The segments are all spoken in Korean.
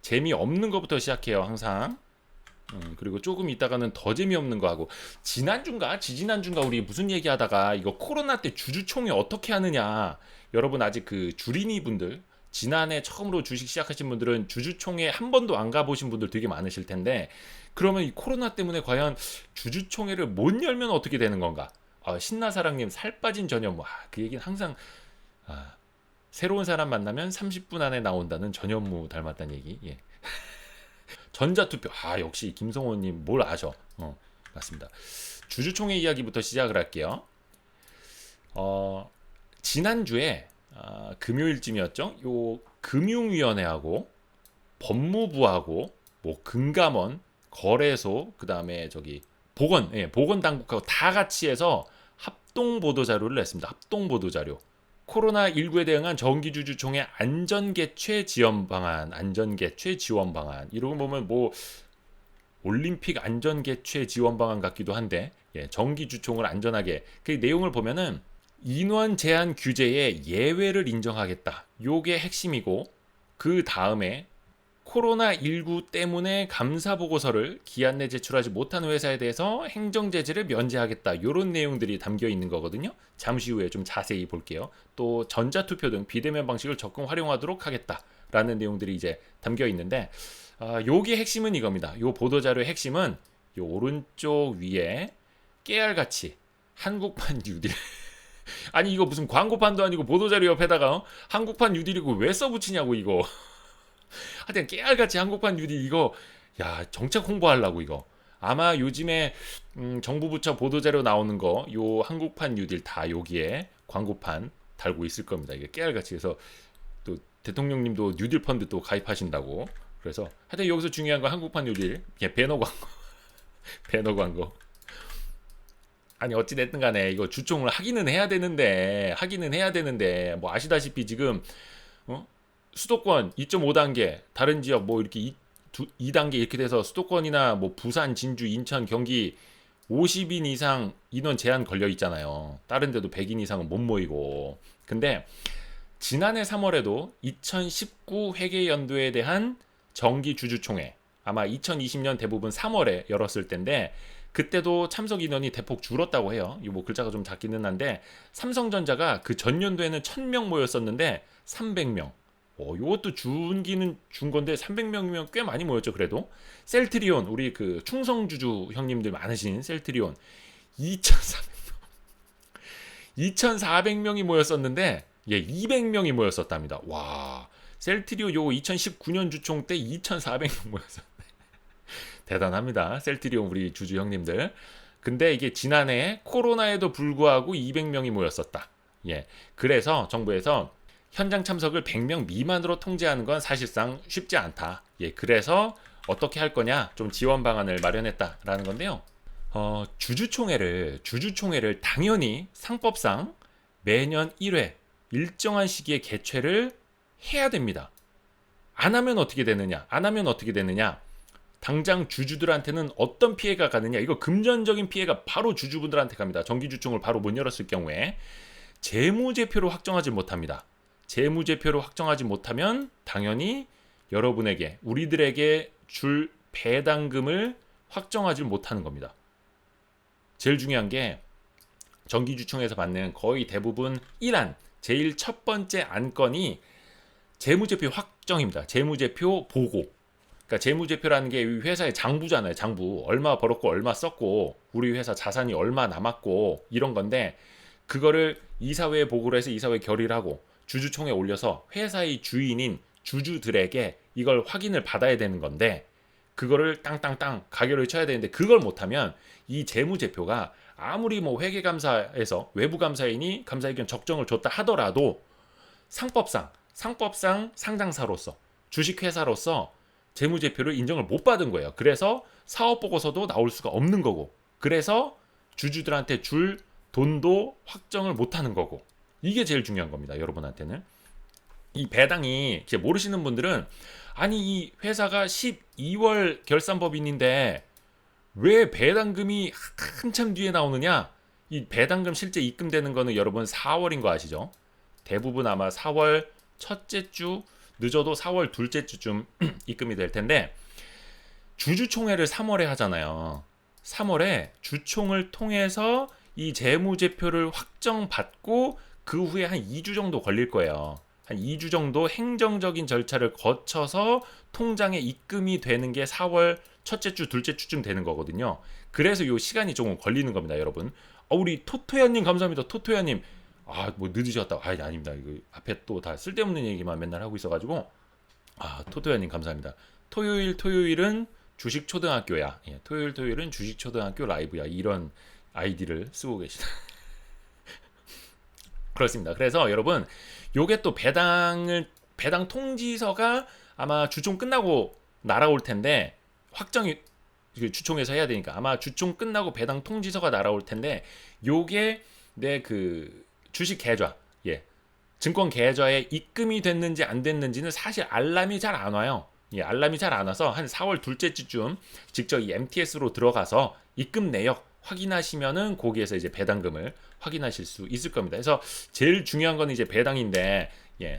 재미없는 것부터 시작해요 항상. 그리고 조금 있다가는 더 재미없는 거 하고, 지난주인가 지지난주인가 우리 무슨 얘기하다가 이거 코로나 때 주주총회 어떻게 하느냐, 여러분 아직 그 주린이 분들, 지난해 처음으로 주식 시작하신 분들은 주주총회 한 번도 안 가보신 분들 되게 많으실 텐데, 그러면 이 코로나 때문에 과연 주주총회를 못 열면 어떻게 되는 건가. 신나사랑님 살 빠진 전현무, 그 얘기는 항상, 아, 새로운 사람 만나면 30분 안에 나온다는 전현무 닮았다는 얘기. 예. 전자투표. 역시 김성호님 뭘 아셔. 맞습니다. 주주총회 이야기부터 시작을 할게요. 지난주에 금요일쯤이었죠. 요 금융위원회하고 법무부하고 뭐 금감원, 거래소, 그 다음에 저기 보건당국하고 다 같이 해서 합동 보도 자료를 냈습니다. 합동 보도 자료. 코로나19에 대응한 정기주주총회 안전개최 지원 방안, 안전개최 지원 방안. 이러고 보면 뭐 올림픽 안전개최 지원 방안 같기도 한데, 정기주총을 안전하게. 그 내용을 보면은 인원 제한 규제에 예외를 인정하겠다. 요게 핵심이고, 그 다음에 코로나19 때문에 감사 보고서를 기한 내 제출하지 못한 회사에 대해서 행정 제재를 면제하겠다. 이런 내용들이 담겨 있는 거거든요. 잠시 후에 좀 자세히 볼게요. 또 전자투표 등 비대면 방식을 적극 활용하도록 하겠다라는 내용들이 이제 담겨 있는데, 요게 핵심은 이겁니다. 요 보도자료의 핵심은 요 오른쪽 위에 깨알같이 한국판 뉴딜. 아니 이거 무슨 광고판도 아니고 보도자료 옆에다가 한국판 뉴딜이고 왜 써붙이냐고 이거. 하여튼 깨알같이 한국판 뉴딜 이거, 야 정책 홍보하려고 이거. 아마 요즘에 정부 부처 보도자료 나오는 거 요 한국판 뉴딜 다 여기에 광고판 달고 있을 겁니다. 이게 깨알같이. 해서 또 대통령님도 뉴딜 펀드 또 가입하신다고. 그래서 하여튼 여기서 중요한 건 한국판 뉴딜, 배너 광고. 배너 광고. 아니 어찌됐든 간에 이거 주총을 하기는 해야 되는데 뭐 아시다시피 지금 수도권 2.5단계, 다른 지역 뭐 이렇게 2단계 이렇게 돼서 수도권이나 뭐 부산, 진주, 인천, 경기 50인 이상 인원 제한 걸려 있잖아요. 다른 데도 100인 이상은 못 모이고. 근데 지난해 3월에도 2019 회계연도에 대한 정기 주주총회, 아마 2020년 대부분 3월에 열었을 텐데, 그때도 참석 인원이 대폭 줄었다고 해요. 이 뭐 글자가 좀 작기는 한데, 삼성전자가 그 전년도에는 1000명 모였었는데 300명. 요것도 준기는 준 건데 300명이면 꽤 많이 모였죠. 그래도 셀트리온, 우리 그 충성주주 형님들 많으신 셀트리온 2400명이 모였었는데 200명이 모였었답니다. 와, 셀트리온 요거 2019년 주총 때 2400명 모였었네. 대단합니다. 셀트리온 우리 주주 형님들. 근데 이게 지난해 코로나에도 불구하고 200명이 모였었다. 그래서 정부에서 현장 참석을 100명 미만으로 통제하는 건 사실상 쉽지 않다. 그래서 어떻게 할 거냐, 좀 지원 방안을 마련했다라는 건데요. 주주총회를 당연히 상법상 매년 1회 일정한 시기에 개최를 해야 됩니다. 안 하면 어떻게 되느냐? 당장 주주들한테는 어떤 피해가 가느냐? 이거 금전적인 피해가 바로 주주분들한테 갑니다. 정기주총을 바로 못 열었을 경우에 재무제표로 확정하지 못합니다. 재무제표로 확정하지 못하면 당연히 여러분에게, 우리들에게 줄 배당금을 확정하지 못하는 겁니다. 제일 중요한 게 정기주총에서 받는 거의 대부분 1안, 제일 첫 번째 안건이 재무제표 확정입니다. 재무제표 보고. 그러니까 재무제표라는 게 회사의 장부잖아요. 장부. 얼마 벌었고 얼마 썼고 우리 회사 자산이 얼마 남았고 이런 건데, 그거를 이사회에 보고를 해서 이사회 결의를 하고 주주총회에 올려서 회사의 주인인 주주들에게 이걸 확인을 받아야 되는 건데, 그거를 땅땅땅 가결을 쳐야 되는데, 그걸 못하면 이 재무제표가 아무리 뭐 회계감사에서 외부감사인이 감사의견 적정을 줬다 하더라도 상법상 상장사로서, 주식회사로서 재무제표를 인정을 못 받은 거예요. 그래서 사업보고서도 나올 수가 없는 거고, 그래서 주주들한테 줄 돈도 확정을 못하는 거고, 이게 제일 중요한 겁니다. 여러분한테는. 이 배당이 모르시는 분들은, 아니 이 회사가 12월 결산법인인데 왜 배당금이 한참 뒤에 나오느냐? 이 배당금 실제 입금되는 거는 여러분 4월인 거 아시죠? 대부분 아마 4월 첫째 주, 늦어도 4월 둘째 주쯤 입금이 될 텐데 주주총회를 3월에 하잖아요. 3월에 주총을 통해서 이 재무제표를 확정받고 그 후에 한 2주 정도 걸릴 거예요. 한 2주 정도 행정적인 절차를 거쳐서 통장에 입금이 되는 게 4월 첫째 주, 둘째 주쯤 되는 거거든요. 그래서 이 시간이 조금 걸리는 겁니다, 여러분. 우리 토토야님 감사합니다. 토토야님. 뭐 늦으셨다. 아닙니다. 이거 앞에 또 다 쓸데없는 얘기만 맨날 하고 있어가지고. 토토야님 감사합니다. 토요일은 주식 초등학교야. 예, 토요일은 주식 초등학교 라이브야. 이런 아이디를 쓰고 계시다. 그렇습니다. 그래서 여러분, 요게 또 배당 통지서가 아마 주총 끝나고 날아올 텐데 확정이 주총에서 해야 되니까 아마 주총 끝나고 배당 통지서가 날아올 텐데 요게 내 그 주식 계좌, 증권 계좌에 입금이 됐는지 안 됐는지는 사실 알람이 잘 안 와요. 알람이 잘 안 와서 한 4월 둘째 주쯤 직접 이 MTS로 들어가서 입금 내역 확인하시면은 거기에서 이제 배당금을 확인하실 수 있을 겁니다. 그래서 제일 중요한 건 이제 배당인데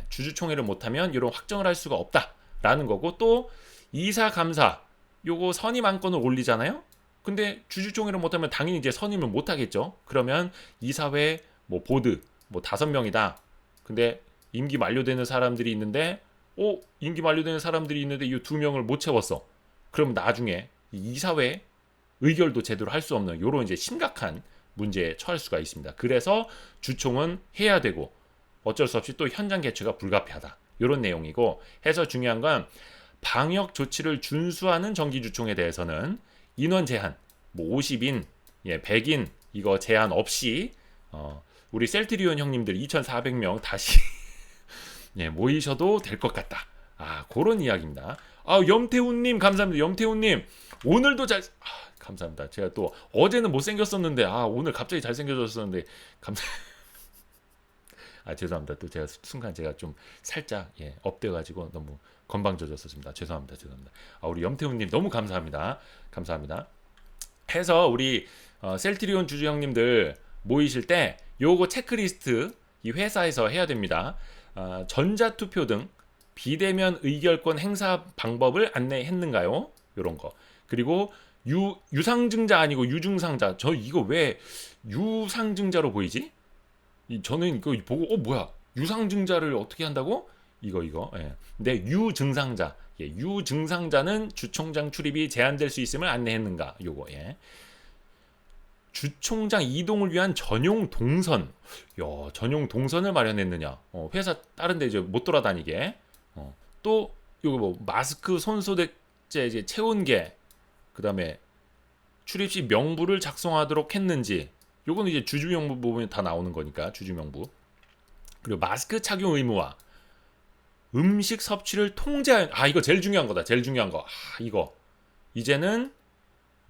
주주총회를 못하면 이런 확정을 할 수가 없다라는 거고, 또 이사 감사 요거 선임 안건을 올리잖아요. 근데 주주총회를 못하면 당연히 이제 선임을 못하겠죠. 그러면 이사회 뭐 보드 뭐 5명이다. 근데 임기 만료되는 사람들이 있는데 임기 만료되는 사람들이 있는데 이 2명을 못 채웠어. 그럼 나중에 이사회 의결도 제대로 할 수 없는 이런 이제 심각한 문제에 처할 수가 있습니다. 그래서 주총은 해야 되고 어쩔 수 없이 또 현장 개최가 불가피하다. 이런 내용이고, 해서 중요한 건 방역 조치를 준수하는 정기주총에 대해서는 인원 제한, 뭐 50인, 100인 이거 제한 없이 우리 셀트리온 형님들 2,400명 다시 모이셔도 될 것 같다. 그런 이야기입니다. 염태훈님 감사합니다. 염태훈님 오늘도 감사합니다. 제가 또 어제는 못생겼었는데 오늘 갑자기 잘생겨졌었는데 죄송합니다. 또 제가 순간 제가 좀 살짝 업돼가지고 너무 건방져졌었습니다. 죄송합니다. 우리 염태훈님 너무 감사합니다. 해서 우리 셀트리온 주주 형님들 모이실 때 요거 체크리스트 이 회사에서 해야 됩니다. 전자투표 등 비대면 의결권 행사 방법을 안내했는가요? 요런 거. 그리고 유상증자 아니고 유증상자. 저 이거 왜 유상증자로 보이지? 저는 이거 보고 뭐야? 유상증자를 어떻게 한다고? 이거. 근데 유증상자. 유증상자는 주총장 출입이 제한될 수 있음을 안내했는가? 요거. 주총장 이동을 위한 전용 동선. 전용 동선을 마련했느냐? 회사 다른데 이제 못 돌아다니게. 또 요거 뭐 마스크 손소독제 이제 체온계. 그다음에 출입 시 명부를 작성하도록 했는지. 요거는 이제 주주명부 부분에 다 나오는 거니까 주주명부. 그리고 마스크 착용 의무화. 음식 섭취를 통제할 이거 제일 중요한 거다. 제일 중요한 거. 이거. 이제는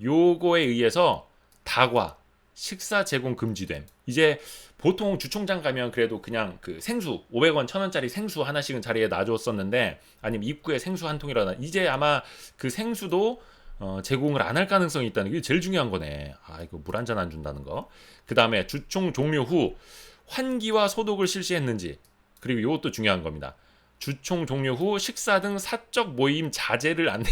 요거에 의해서 다과 식사 제공 금지됨. 이제 보통 주총장 가면 그래도 그냥 그 생수 500원 1000원짜리 생수 하나씩은 자리에 놔줬었는데, 아니면 입구에 생수 한 통이라나, 이제 아마 그 생수도 제공을 안 할 가능성이 있다는 게 제일 중요한 거네. 이거 물 한 잔 안 준다는 거. 그 다음에 주총 종료 후 환기와 소독을 실시했는지. 그리고 이것도 중요한 겁니다. 주총 종료 후 식사 등 사적 모임 자제를 안내.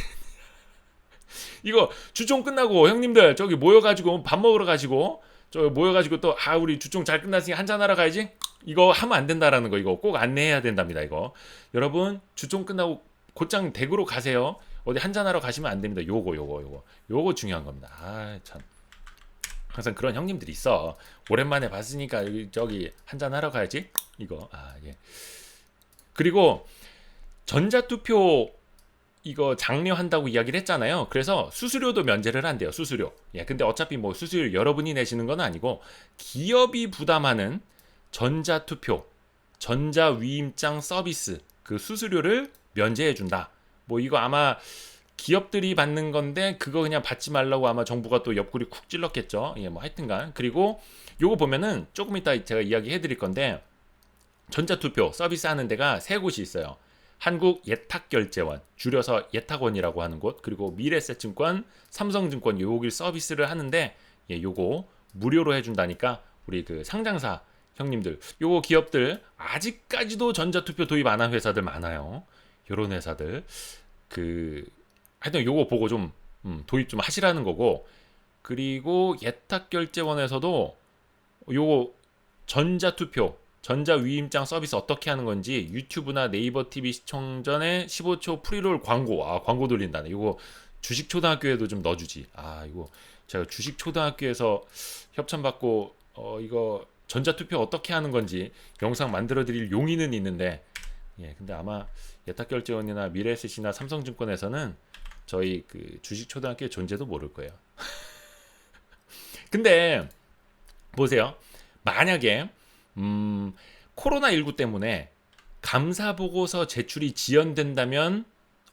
이거 주총 끝나고 형님들 저기 모여가지고 밥 먹으러 가지고 모여가지고 또 우리 주총 잘 끝났으니 한잔 하러 가야지. 이거 하면 안 된다라는 거. 이거 꼭 안내해야 된답니다. 이거 여러분 주총 끝나고 곧장 댁으로 가세요. 어디 한잔하러 가시면 안 됩니다. 요거 중요한 겁니다. 참 항상 그런 형님들이 있어. 오랜만에 봤으니까 저기 한잔하러 가야지. 이거 그리고 전자투표 이거 장려한다고 이야기를 했잖아요. 그래서 수수료도 면제를 한대요. 수수료. 근데 어차피 뭐 수수료 여러분이 내시는 건 아니고 기업이 부담하는 전자투표, 전자위임장 서비스 그 수수료를 면제해 준다. 뭐 이거 아마 기업들이 받는 건데 그거 그냥 받지 말라고 아마 정부가 또 옆구리 쿡 찔렀겠죠. 뭐 하여튼간. 그리고 요거 보면은 조금 이따 제가 이야기해 드릴 건데, 전자투표 서비스 하는 데가 3곳이 있어요. 한국예탁결제원, 줄여서 예탁원이라고 하는 곳, 그리고 미래에셋증권, 삼성증권 요길 서비스를 하는데 요거 무료로 해준다니까 우리 그 상장사 형님들, 요거 기업들 아직까지도 전자투표 도입 안 한 회사들 많아요. 요런 회사들 하여튼 요거 보고 좀 도입 좀 하시라는 거고. 그리고 예탁결제원에서도 요거 전자투표, 전자위임장 서비스 어떻게 하는 건지 유튜브나 네이버 TV 시청 전에 15초 프리롤 광고, 광고 돌린다네. 이거 주식초등학교에도 좀 넣어주지. 이거 제가 주식초등학교에서 협찬받고 이거 전자투표 어떻게 하는 건지 영상 만들어 드릴 용의는 있는데, 근데 아마 예탁결제원이나 미래에셋이나 삼성증권에서는 저희 그 주식초등학교의 존재도 모를 거예요. 근데 보세요. 만약에 코로나19 때문에 감사보고서 제출이 지연된다면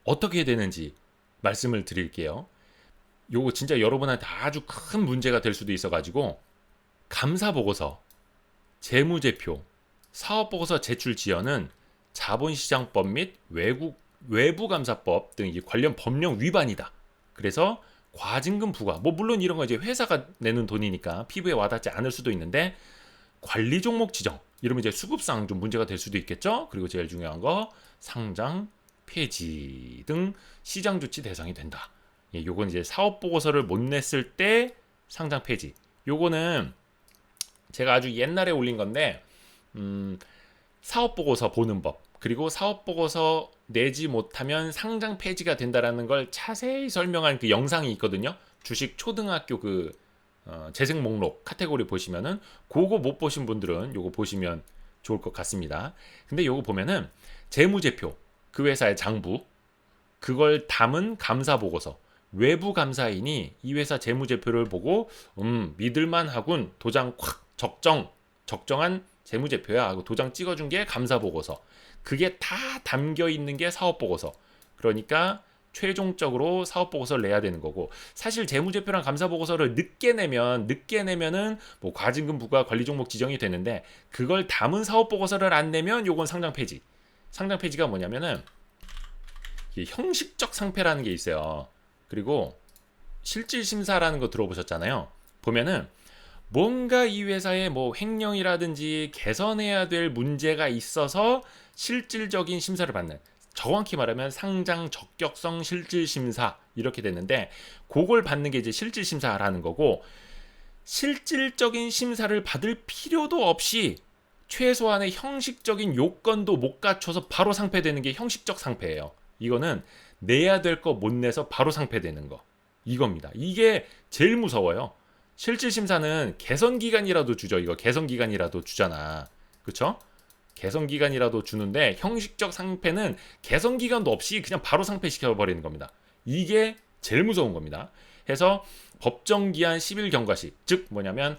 어떻게 되는지 말씀을 드릴게요. 요거 진짜 여러분한테 아주 큰 문제가 될 수도 있어가지고, 감사보고서, 재무제표, 사업보고서 제출 지연은 자본시장법 및 외부감사법 등 관련 법령 위반이다. 그래서 과징금 부과, 물론 이런 거 이제 회사가 내는 돈이니까 피부에 와닿지 않을 수도 있는데, 관리 종목 지정, 이러면 이제 수급상 좀 문제가 될 수도 있겠죠. 그리고 제일 중요한 거 상장 폐지 등 시장 조치 대상이 된다. 요건 이제 사업 보고서를 못 냈을 때 상장 폐지. 요거는 제가 아주 옛날에 올린 건데, 사업 보고서 보는 법, 그리고 사업 보고서 내지 못하면 상장 폐지가 된다라는 걸 자세히 설명한 그 영상이 있거든요. 주식 초등학교 재생 목록 카테고리 보시면은, 그거 못 보신 분들은 요거 보시면 좋을 것 같습니다. 근데 요거 보면은 재무제표, 그 회사의 장부, 그걸 담은 감사 보고서, 외부 감사인이 이 회사 재무제표를 보고 믿을만하군, 도장 콱 적정한 재무제표야 하고 도장 찍어준 게 감사 보고서. 그게 다 담겨 있는 게 사업 보고서. 그러니까 최종적으로 사업 보고서를 내야 되는 거고, 사실 재무제표랑 감사 보고서를 늦게 내면은 뭐 과징금 부과, 관리 종목 지정이 되는데, 그걸 담은 사업 보고서를 안 내면 요건 상장 폐지. 상장 폐지가 뭐냐면은 형식적 상패라는 게 있어요. 그리고 실질 심사라는 거 들어보셨잖아요. 보면은 뭔가 이 회사에 뭐 횡령이라든지 개선해야 될 문제가 있어서 실질적인 심사를 받는, 정확히 말하면 상장 적격성 실질 심사 이렇게 됐는데, 그걸 받는 게 이제 실질 심사라는 거고, 실질적인 심사를 받을 필요도 없이 최소한의 형식적인 요건도 못 갖춰서 바로 상패되는 게 형식적 상패예요. 이거는 내야 될 거 못 내서 바로 상패되는 거, 이겁니다. 이게 제일 무서워요. 실질 심사는 개선 기간이라도 주죠. 이거 개선 기간이라도 주잖아. 그쵸? 개선 기간이라도 주는데, 형식적 상패는 개선 기간도 없이 그냥 바로 상패시켜 버리는 겁니다. 이게 제일 무서운 겁니다. 해서 법정 기한 10일 경과시, 즉 뭐냐면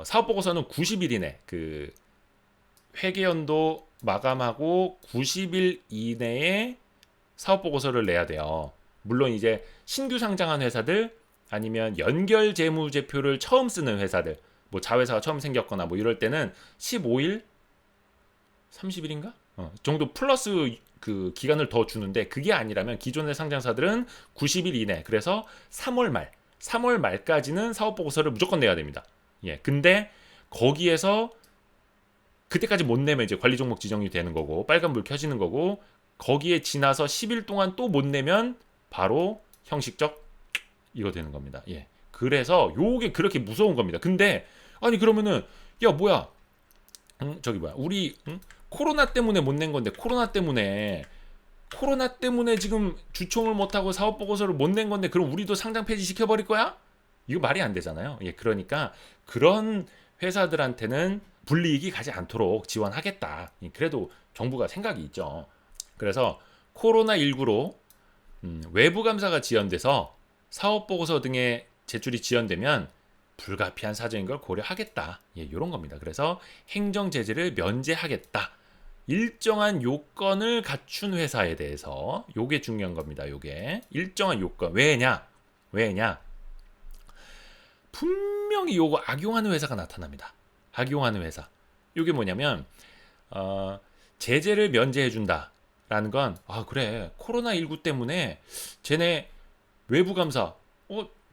사업 보고서는 90일 이내, 그 회계연도 마감하고 90일 이내에 사업 보고서를 내야 돼요. 물론 이제 신규 상장한 회사들, 아니면 연결 재무제표를 처음 쓰는 회사들, 뭐 자회사가 처음 생겼거나 뭐 이럴 때는 15일, 30일인가? 정도 플러스 그 기간을 더 주는데, 그게 아니라면 기존의 상장사들은 90일 이내, 그래서 3월 말까지는 사업 보고서를 무조건 내야 됩니다. 근데 거기에서 그때까지 못 내면 이제 관리 종목 지정이 되는 거고, 빨간불 켜지는 거고, 거기에 지나서 10일 동안 또 못 내면 바로 형식적 이거 되는 겁니다. 그래서 요게 그렇게 무서운 겁니다. 근데 아니 그러면은 뭐야? 우리 코로나 때문에 못 낸 건데, 코로나 때문에 지금 주총을 못 하고 사업 보고서를 못 낸 건데, 그럼 우리도 상장 폐지 시켜 버릴 거야? 이거 말이 안 되잖아요. 그러니까 그런 회사들한테는 불이익이 가지 않도록 지원하겠다. 그래도 정부가 생각이 있죠. 그래서 코로나19로 외부 감사가 지연돼서 사업 보고서 등의 제출이 지연되면 불가피한 사정인 걸 고려하겠다. 이런 겁니다. 그래서 행정 제재를 면제하겠다. 일정한 요건을 갖춘 회사에 대해서, 요게 중요한 겁니다. 요게 일정한 요건. 왜냐? 분명히 요거 악용하는 회사가 나타납니다. 악용하는 회사. 요게 뭐냐면 제재를 면제해 준다라는 건, 그래, 코로나19 때문에 쟤네 외부 감사,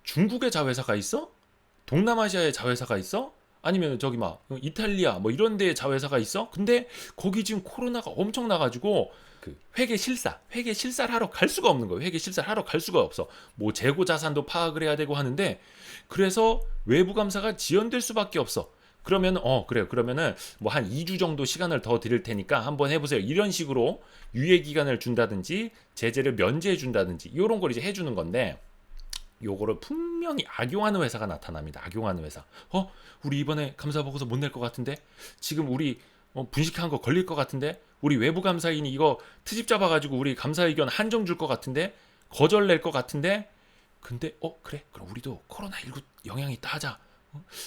중국에 자회사가 있어? 동남아시아에 자회사가 있어? 아니면 저기 막 이탈리아 뭐 이런 데 자회사가 있어? 근데 거기 지금 코로나가 엄청 나가지고 그 회계 실사를 하러 갈 수가 없는 거예요. 회계 실사를 하러 갈 수가 없어. 뭐 재고 자산도 파악을 해야 되고 하는데 그래서 외부 감사가 지연될 수밖에 없어. 그러면 그래요. 그러면은 뭐 한 2주 정도 시간을 더 드릴 테니까 한번 해보세요. 이런 식으로 유예 기간을 준다든지 제재를 면제해 준다든지 이런 걸 이제 해주는 건데 요거를 분명히 악용하는 회사가 나타납니다. 악용하는 회사. 우리 이번에 감사 보고서 못 낼 것 같은데 지금 우리 분식한 거 걸릴 것 같은데 우리 외부 감사인이 이거 트집 잡아가지고 우리 감사 의견 한정 줄 것 같은데 거절 낼 것 같은데 근데 그래 그럼 우리도 코로나19 영향이 있다 하자.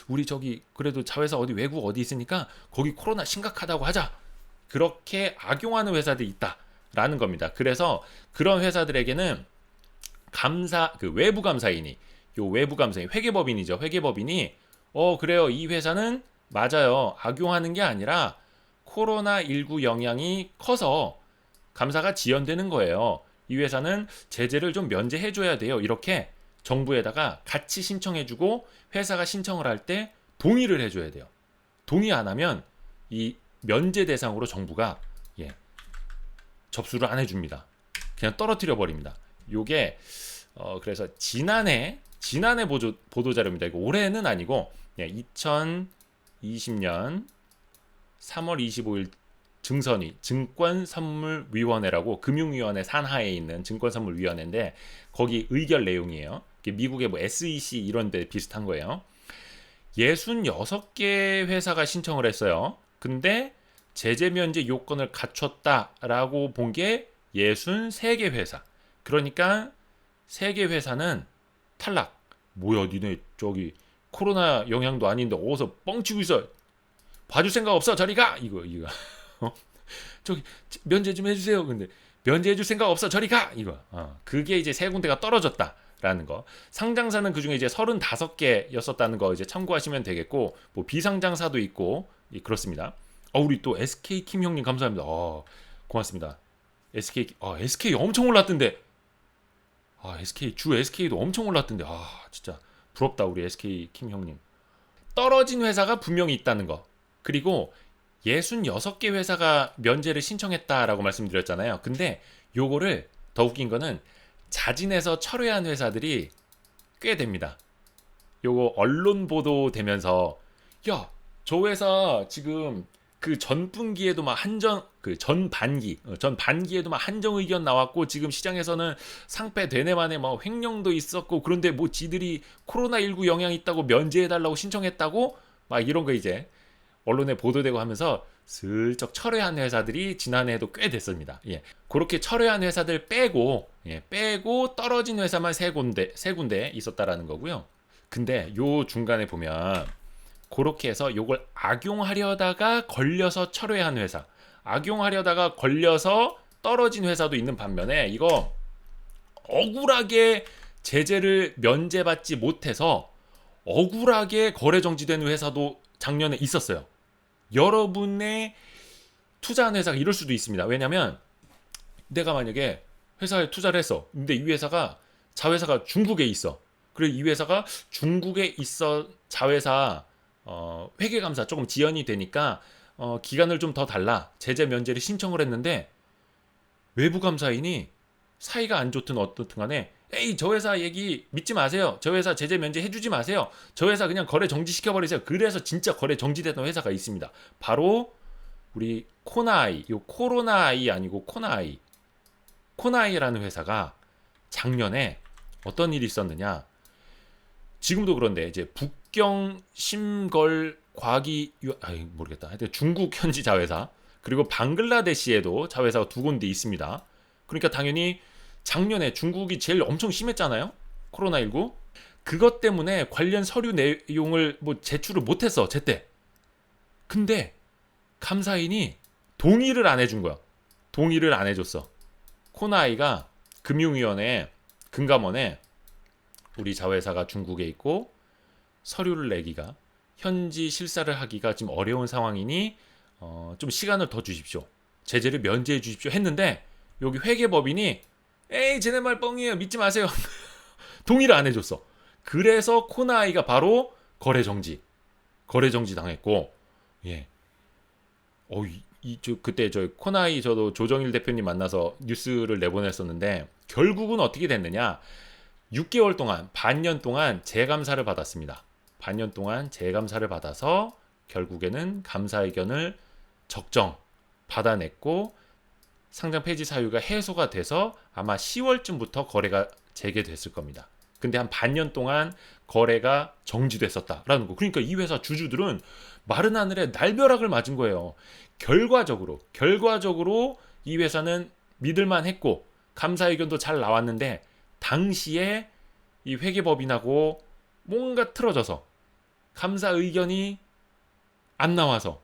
우리 저기 그래도 자회사 어디 외국 어디 있으니까 거기 코로나 심각하다고 하자. 그렇게 악용하는 회사들이 있다라는 겁니다. 그래서 그런 회사들에게는 그 외부 감사인이 요 외부 감사인 회계법인이죠. 회계법인이 그래요. 이 회사는 맞아요. 악용하는 게 아니라 코로나19 영향이 커서 감사가 지연되는 거예요. 이 회사는 제재를 좀 면제해 줘야 돼요. 이렇게 정부에다가 같이 신청해주고 회사가 신청을 할 때 동의를 해줘야 돼요. 동의 안 하면 이 면제 대상으로 정부가 접수를 안 해줍니다. 그냥 떨어뜨려 버립니다. 요게 그래서 지난해 보도 자료입니다. 이거 올해는 아니고 2020년 3월 25일 증선위 증권선물위원회라고 금융위원회 산하에 있는 증권선물위원회인데 거기 의결 내용이에요. 미국의 뭐 SEC 이런 데 비슷한 거예요. 66개 회사가 신청을 했어요. 근데 제재 면제 요건을 갖췄다라고 본 게 63개 회사. 그러니까 3개 회사는 탈락. 뭐야 니네 저기 코로나 영향도 아닌데 어디서 뻥치고 있어. 봐줄 생각 없어 저리 가. 이거 저기 면제 좀 해주세요. 근데 면제해줄 생각 없어 저리 가. 이거 그게 이제 3군데가 떨어졌다라는 거. 상장사는 그중에 이제 35개였었다는 거 이제 참고하시면 되겠고 뭐 비상장사도 있고 그렇습니다. 우리 또 SK 킴 형님 감사합니다. 고맙습니다. SK 엄청 올랐던데. SK도 엄청 올랐던데. 진짜 부럽다 우리 SK 킴 형님. 떨어진 회사가 분명히 있다는 거. 그리고 66개 회사가 면제를 신청했다라고 말씀드렸잖아요. 근데 요거를 더 웃긴 거는 자진해서 철회한 회사들이 꽤 됩니다. 요거 언론 보도 되면서 저 회사 지금 그 전분기에도 막 전반기에도 막 한정 의견 나왔고 지금 시장에서는 상패 되네 만에 막 횡령도 있었고 그런데 뭐 지들이 코로나19 영향 있다고 면제해달라고 신청했다고 막 이런 거 이제 언론에 보도되고 하면서 슬쩍 철회한 회사들이 지난해에도 꽤 됐습니다. 그렇게 철회한 회사들 빼고 떨어진 회사만 세 군데 있었다라는 거고요. 근데 요 중간에 보면 그렇게 해서 요걸 악용하려다가 걸려서 철회한 회사, 악용하려다가 걸려서 떨어진 회사도 있는 반면에 이거 억울하게 제재를 면제받지 못해서 억울하게 거래 정지된 회사도 작년에 있었어요. 여러분의 투자한 회사가 이럴 수도 있습니다. 왜냐면 내가 만약에 회사에 투자를 했어. 근데 이 회사가 자회사가 중국에 있어. 그리고 이 회사가 중국에 있어 자회사 회계감사 조금 지연이 되니까 기간을 좀 더 달라. 제재 면제를 신청을 했는데 외부 감사인이 사이가 안 좋든 어떻든 간에 에이 저 회사 얘기 믿지 마세요. 저 회사 제재 면제 해주지 마세요. 저 회사 그냥 거래 정지시켜버리세요. 그래서 진짜 거래 정지됐던 회사가 있습니다. 바로 우리 코나아이, 요 코로나아이 아니고 코나아이, 코나아이라는 회사가 작년에 어떤 일이 있었느냐. 지금도 그런데 이제 북경 심걸 과기 모르겠다. 하여튼 중국 현지 자회사 그리고 방글라데시에도 자회사가 2군데 있습니다. 그러니까 당연히 작년에 중국이 제일 엄청 심했잖아요. 코로나19. 그것 때문에 관련 서류 내용을 뭐 제출을 못했어. 제때. 근데 감사인이 동의를 안 해준 거야. 동의를 안 해줬어. 코나아이가 금융위원회 금감원에 우리 자회사가 중국에 있고 서류를 내기가 현지 실사를 하기가 지금 어려운 상황이니 좀 시간을 더 주십시오. 제재를 면제해 주십시오 했는데 여기 회계법인이 에이 쟤네 말 뻥이에요. 믿지 마세요. 동의를 안 해줬어. 그래서 코나아이가 바로 거래 정지. 거래 정지 당했고, 예. 그때 저 코나이 저도 조정일 대표님 만나서 뉴스를 내보냈었는데 결국은 어떻게 됐느냐? 6개월 동안, 반년 동안 재감사를 받았습니다. 반년 동안 재감사를 받아서 결국에는 감사의견을 적정 받아냈고 상장 폐지 사유가 해소가 돼서 아마 10월쯤부터 거래가 재개됐을 겁니다. 근데 한 반년 동안 거래가 정지됐었다라는 거. 그러니까 이 회사 주주들은 마른 하늘에 날벼락을 맞은 거예요. 결과적으로 이 회사는 믿을만 했고 감사 의견도 잘 나왔는데 당시에 이 회계법인하고 뭔가 틀어져서 감사 의견이 안 나와서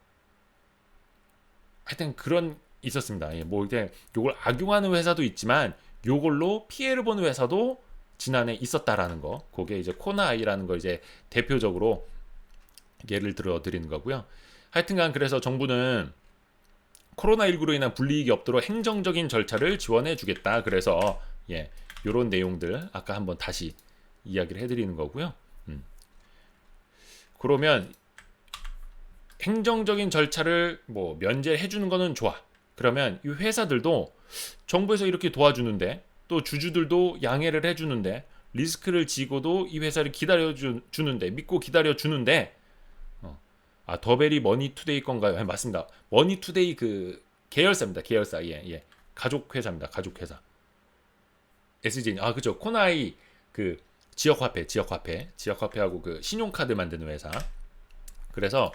하여튼 그런 있었습니다. 예, 뭐 이제 요걸 악용하는 회사도 있지만 요걸로 피해를 보는 회사도 지난해 있었다라는 거. 그게 이제 코나아이라는 거 이제 대표적으로 예를 들어 드리는 거고요. 하여튼간 그래서 정부는 코로나19로 인한 불이익이 없도록 행정적인 절차를 지원해 주겠다. 그래서 예, 요런 내용들 아까 한번 다시 이야기를 해드리는 거고요. 그러면 행정적인 절차를 뭐 면제해 주는 거는 좋아. 그러면 이 회사들도 정부에서 이렇게 도와주는데 또 주주들도 양해를 해주는데 리스크를 지고도 이 회사를 기다려주는데 믿고 기다려주는데 더베리 머니투데이 건가요? 네, 맞습니다. 머니투데이 그 계열사입니다. 계열사. 예. 가족 회사입니다. 가족 회사. SJ. 그죠. 코나이 그 지역화폐하고 그 신용카드 만드는 회사. 그래서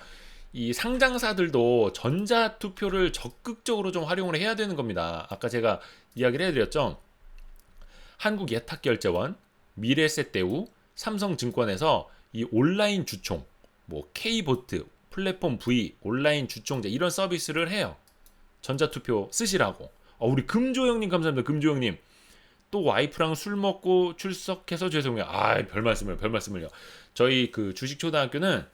이 상장사들도 전자투표를 적극적으로 좀 활용을 해야 되는 겁니다. 아까 제가 이야기를 해드렸죠. 한국예탁결제원, 미래세대우, 삼성증권에서 이 온라인 주총, 뭐 K보트, 플랫폼 V, 온라인 주총제 이런 서비스를 해요. 전자투표 쓰시라고. 우리 금조형님 감사합니다. 금조형님. 또 와이프랑 술 먹고 출석해서 죄송해요. 별 말씀을요. 저희 그 주식초등학교는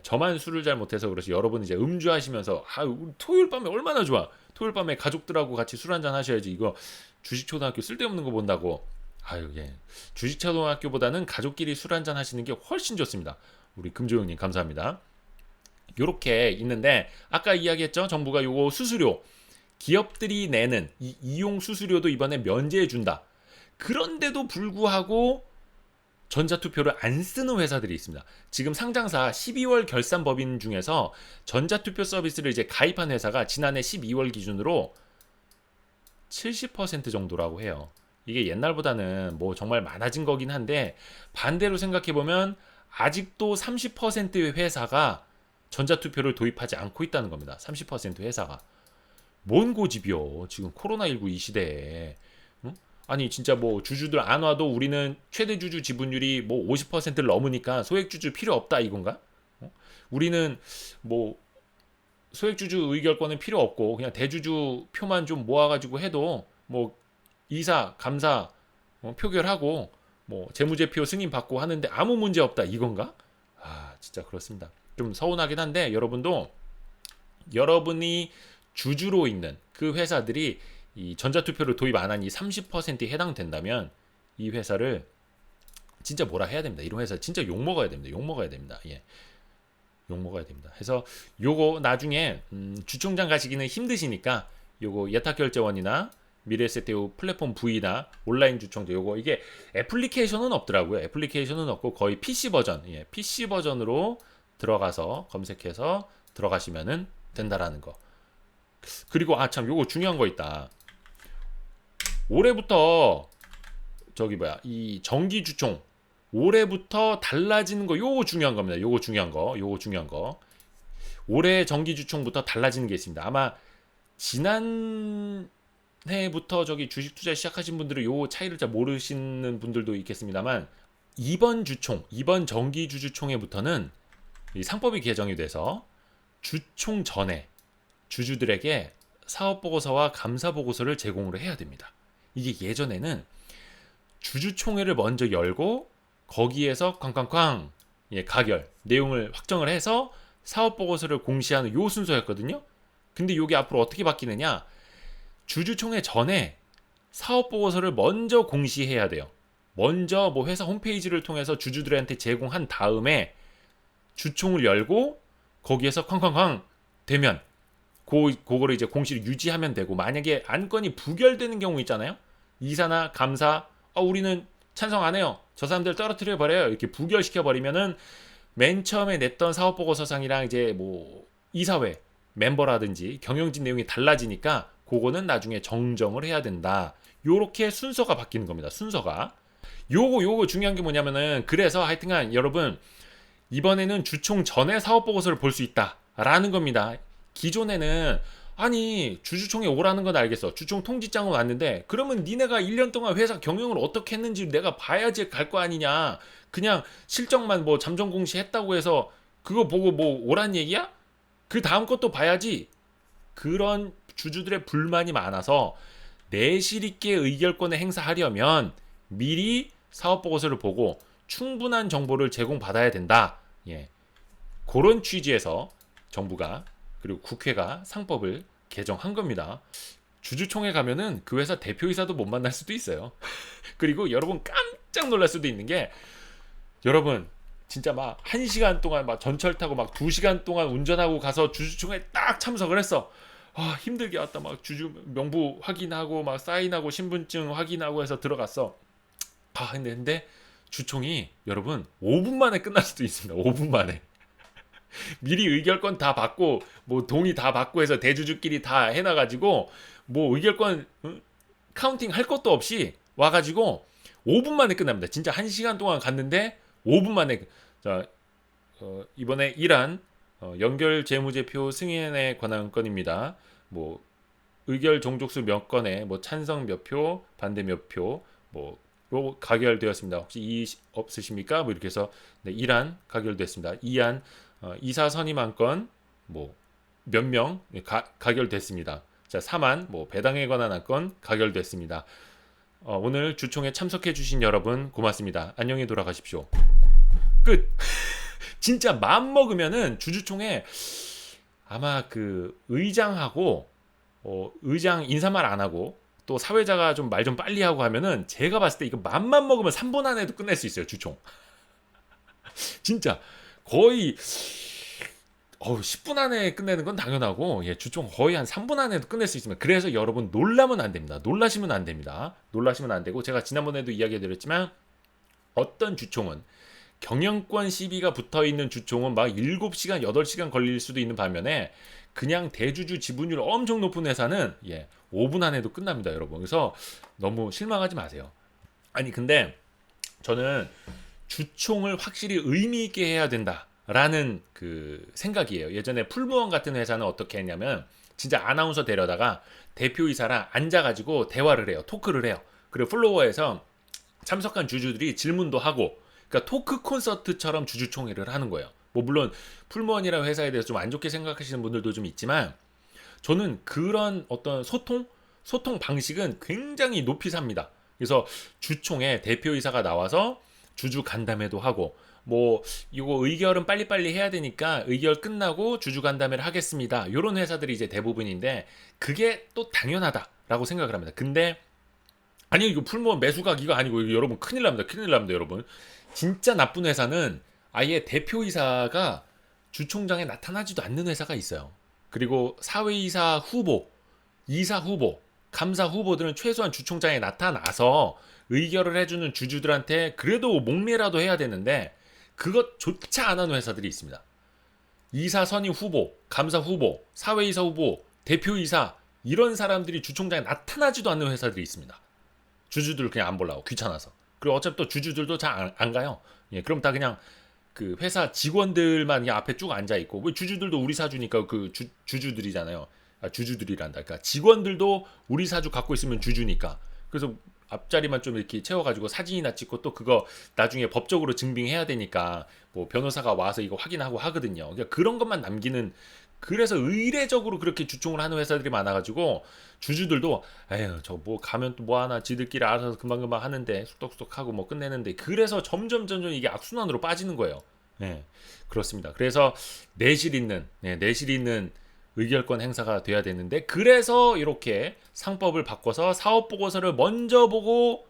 저만 술을 잘 못해서 그렇지 여러분 이제 음주하시면서 우리 토요일 밤에 얼마나 좋아. 토요일 밤에 가족들하고 같이 술 한잔 하셔야지. 이거 주식초등학교 쓸데없는 거 본다고. 주식초등학교보다는 가족끼리 술 한잔 하시는 게 훨씬 좋습니다. 우리 금조영님 감사합니다. 요렇게 있는데 아까 이야기했죠. 정부가 요거 수수료 기업들이 내는 이 이용 수수료도 이번에 면제해 준다. 그런데도 불구하고 전자투표를 안 쓰는 회사들이 있습니다. 지금 상장사 12월 결산 법인 중에서 전자투표 서비스를 이제 가입한 회사가 지난해 12월 기준으로 70% 정도라고 해요. 이게 옛날보다는 뭐 정말 많아진 거긴 한데 반대로 생각해 보면 아직도 30%의 회사가 전자투표를 도입하지 않고 있다는 겁니다. 30% 회사가. 뭔 고집이요. 지금 코로나19 이 시대에. 아니 진짜 뭐 주주들 안 와도 우리는 최대 주주 지분율이 뭐 50%를 넘으니까 소액 주주 필요 없다 이건가? 우리는 뭐 소액 주주 의결권은 필요 없고 그냥 대주주 표만 좀 모아가지고 해도 뭐 이사 감사 표결하고 뭐 재무제표 승인 받고 하는데 아무 문제 없다 이건가? 진짜 그렇습니다. 좀 서운하긴 한데 여러분도 여러분이 주주로 있는 그 회사들이 이 전자투표를 도입 안 한 이 30%에 해당된다면 이 회사를 진짜 뭐라 해야 됩니다. 이런 회사 진짜 욕 먹어야 됩니다. 욕 먹어야 됩니다. 욕 먹어야 됩니다. 그래서 요거 나중에 주총장 가시기는 힘드시니까 요거 예탁결제원이나 미래세대우 플랫폼 V나 온라인 주총제 요거 이게 애플리케이션은 없더라고요. 애플리케이션은 없고 거의 PC 버전, PC 버전으로 들어가서 검색해서 들어가시면은 된다라는 거. 그리고 참 요거 중요한 거 있다. 올해부터 이 정기 주총 올해부터 달라지는 거 요거 중요한 겁니다. 요거 중요한 거. 올해 정기 주총부터 달라지는 게 있습니다. 아마 지난 해부터 주식 투자 시작하신 분들은 요 차이를 잘 모르시는 분들도 있겠습니다만 이번 정기 주주총회부터는 이 상법이 개정이 돼서 주총 전에 주주들에게 사업보고서와 감사보고서를 제공을 해야 됩니다. 이게 예전에는 주주총회를 먼저 열고 거기에서 쾅쾅쾅 가결 내용을 확정을 해서 사업보고서를 공시하는 요 순서였거든요. 근데 이게 앞으로 어떻게 바뀌느냐? 주주총회 전에 사업보고서를 먼저 공시해야 돼요. 먼저 뭐 회사 홈페이지를 통해서 주주들한테 제공한 다음에 주총을 열고 거기에서 쾅쾅쾅 되면 그거를 이제 공시를 유지하면 되고, 만약에 안건이 부결되는 경우 있잖아요. 이사나 감사 우리는 찬성 안 해요. 저 사람들 떨어뜨려 버려요. 이렇게 부결시켜 버리면은 맨 처음에 냈던 사업보고서상이랑 이제 뭐 이사회 멤버라든지 경영진 내용이 달라지니까 그거는 나중에 정정을 해야 된다. 요렇게 순서가 바뀌는 겁니다. 순서가. 요거 중요한 게 뭐냐면은, 그래서 하여튼간 여러분 이번에는 주총 전에 사업보고서를 볼 수 있다라는 겁니다. 기존에는 아니 주주총회 오라는 건 알겠어. 주총 통지장은 왔는데 그러면 니네가 1년 동안 회사 경영을 어떻게 했는지 내가 봐야지 갈 거 아니냐. 그냥 실적만 뭐 잠정공시 했다고 해서 그거 보고 뭐 오란 얘기야? 그 다음 것도 봐야지. 그런 주주들의 불만이 많아서 내실 있게 의결권을 행사하려면 미리 사업보고서를 보고 충분한 정보를 제공받아야 된다. 예. 그런 취지에서 정부가 그리고 국회가 상법을 개정한 겁니다. 주주총회 가면은 그 회사 대표이사도 못 만날 수도 있어요. 그리고 여러분 깜짝 놀랄 수도 있는 게, 여러분 진짜 막 1시간 동안 막 전철 타고 막 2시간 동안 운전하고 가서 주주총회 딱 참석을 했어. 힘들게 왔다. 막 주주 명부 확인하고 막 사인하고 신분증 확인하고 해서 들어갔어. 근데 주총이 여러분 5분 만에 끝날 수도 있습니다. 5분 만에. 미리 의결권 다 받고 뭐 동의 다 받고 해서 대주주끼리 다 해놔가지고 뭐 의결권 카운팅 할 것도 없이 와가지고 5분 만에 끝납니다. 진짜 1시간 동안 갔는데 5분 만에. 자, 이번에 1안 연결 재무제표 승인에 관한 건입니다. 뭐 의결 종족수 몇 건에 뭐 찬성 몇 표, 반대 몇 표, 로 가결되었습니다. 혹시 이의 없으십니까? 뭐 이렇게 해서 1안 가결됐습니다. 2안 이사 선임 안건 뭐 몇 명 가결됐습니다. 자, 3안 뭐 배당에 관한 안건 가결됐습니다. 오늘 주총에 참석해 주신 여러분 고맙습니다. 안녕히 돌아가십시오. 끝. 진짜 마음 먹으면은 주주총회 아마 그 의장하고 의장 인사말 안 하고 또 사회자가 좀 말 좀 빨리 하고 하면은, 제가 봤을 때 이거 맘만 먹으면 3분 안에도 끝낼 수 있어요. 주총. 진짜 거의 10분 안에 끝내는 건 당연하고, 주총 거의 한 3분 안에도 끝낼 수 있으면. 그래서 여러분 놀라면 안 됩니다. 놀라시면 안 됩니다. 놀라시면 안 되고, 제가 지난번에도 이야기 드렸지만 어떤 주총은 경영권 시비가 붙어있는 주총은 막 7시간 8시간 걸릴 수도 있는 반면에 그냥 대주주 지분율 엄청 높은 회사는 5분 안에도 끝납니다, 여러분. 그래서 너무 실망하지 마세요. 아니 근데 저는 주총을 확실히 의미 있게 해야 된다라는 그 생각이에요. 예전에 풀무원 같은 회사는 어떻게 했냐면 진짜 아나운서 데려다가 대표이사랑 앉아가지고 대화를 해요. 토크를 해요. 그리고 플로어에서 참석한 주주들이 질문도 하고, 그러니까 토크 콘서트처럼 주주총회를 하는 거예요. 뭐 물론 풀무원이라는 회사에 대해서 좀 안 좋게 생각하시는 분들도 좀 있지만, 저는 그런 어떤 소통 방식은 굉장히 높이 삽니다. 그래서 주총에 대표이사가 나와서 주주 간담회도 하고, 뭐 이거 의결은 빨리빨리 해야 되니까 의결 끝나고 주주 간담회를 하겠습니다. 이런 회사들이 이제 대부분인데, 그게 또 당연하다라고 생각을 합니다. 근데 아니 이거 풀무원 매수각 이거 아니고, 이거 여러분 큰일 납니다. 여러분. 진짜 나쁜 회사는 아예 대표이사가 주총장에 나타나지도 않는 회사가 있어요. 그리고 사회이사 후보, 이사 후보, 감사 후보들은 최소한 주총장에 나타나서 의결을 해주는 주주들한테 그래도 목례라도 해야 되는데 그것조차 안 하는 회사들이 있습니다. 이사 선임 후보, 감사 후보, 사회이사 후보, 대표이사, 이런 사람들이 주총장에 나타나지도 않는 회사들이 있습니다. 주주들 그냥 안 보려고 귀찮아서. 그리고 어차피 또 주주들도 잘 안 가요. 그럼 다 그냥 그 회사 직원들만 그냥 앞에 쭉 앉아 있고, 왜 주주들도 우리 사주니까 그 주주들이잖아요. 주주들이란다. 그러니까 직원들도 우리 사주 갖고 있으면 주주니까. 그래서 앞자리만 좀 이렇게 채워가지고 사진이나 찍고, 또 그거 나중에 법적으로 증빙해야 되니까 뭐 변호사가 와서 이거 확인하고 하거든요. 그러니까 그런 것만 남기는. 그래서 의례적으로 그렇게 주총을 하는 회사들이 많아가지고 주주들도 에휴 저 뭐 가면 또 뭐 하나 지들끼리 알아서 금방금방 하는데 쑥덕쑥덕 하고 뭐 끝내는데, 그래서 점점 이게 악순환으로 빠지는 거예요. 그렇습니다. 그래서 내실 있는 의결권 행사가 돼야 되는데, 그래서 이렇게 상법을 바꿔서 사업보고서를 먼저 보고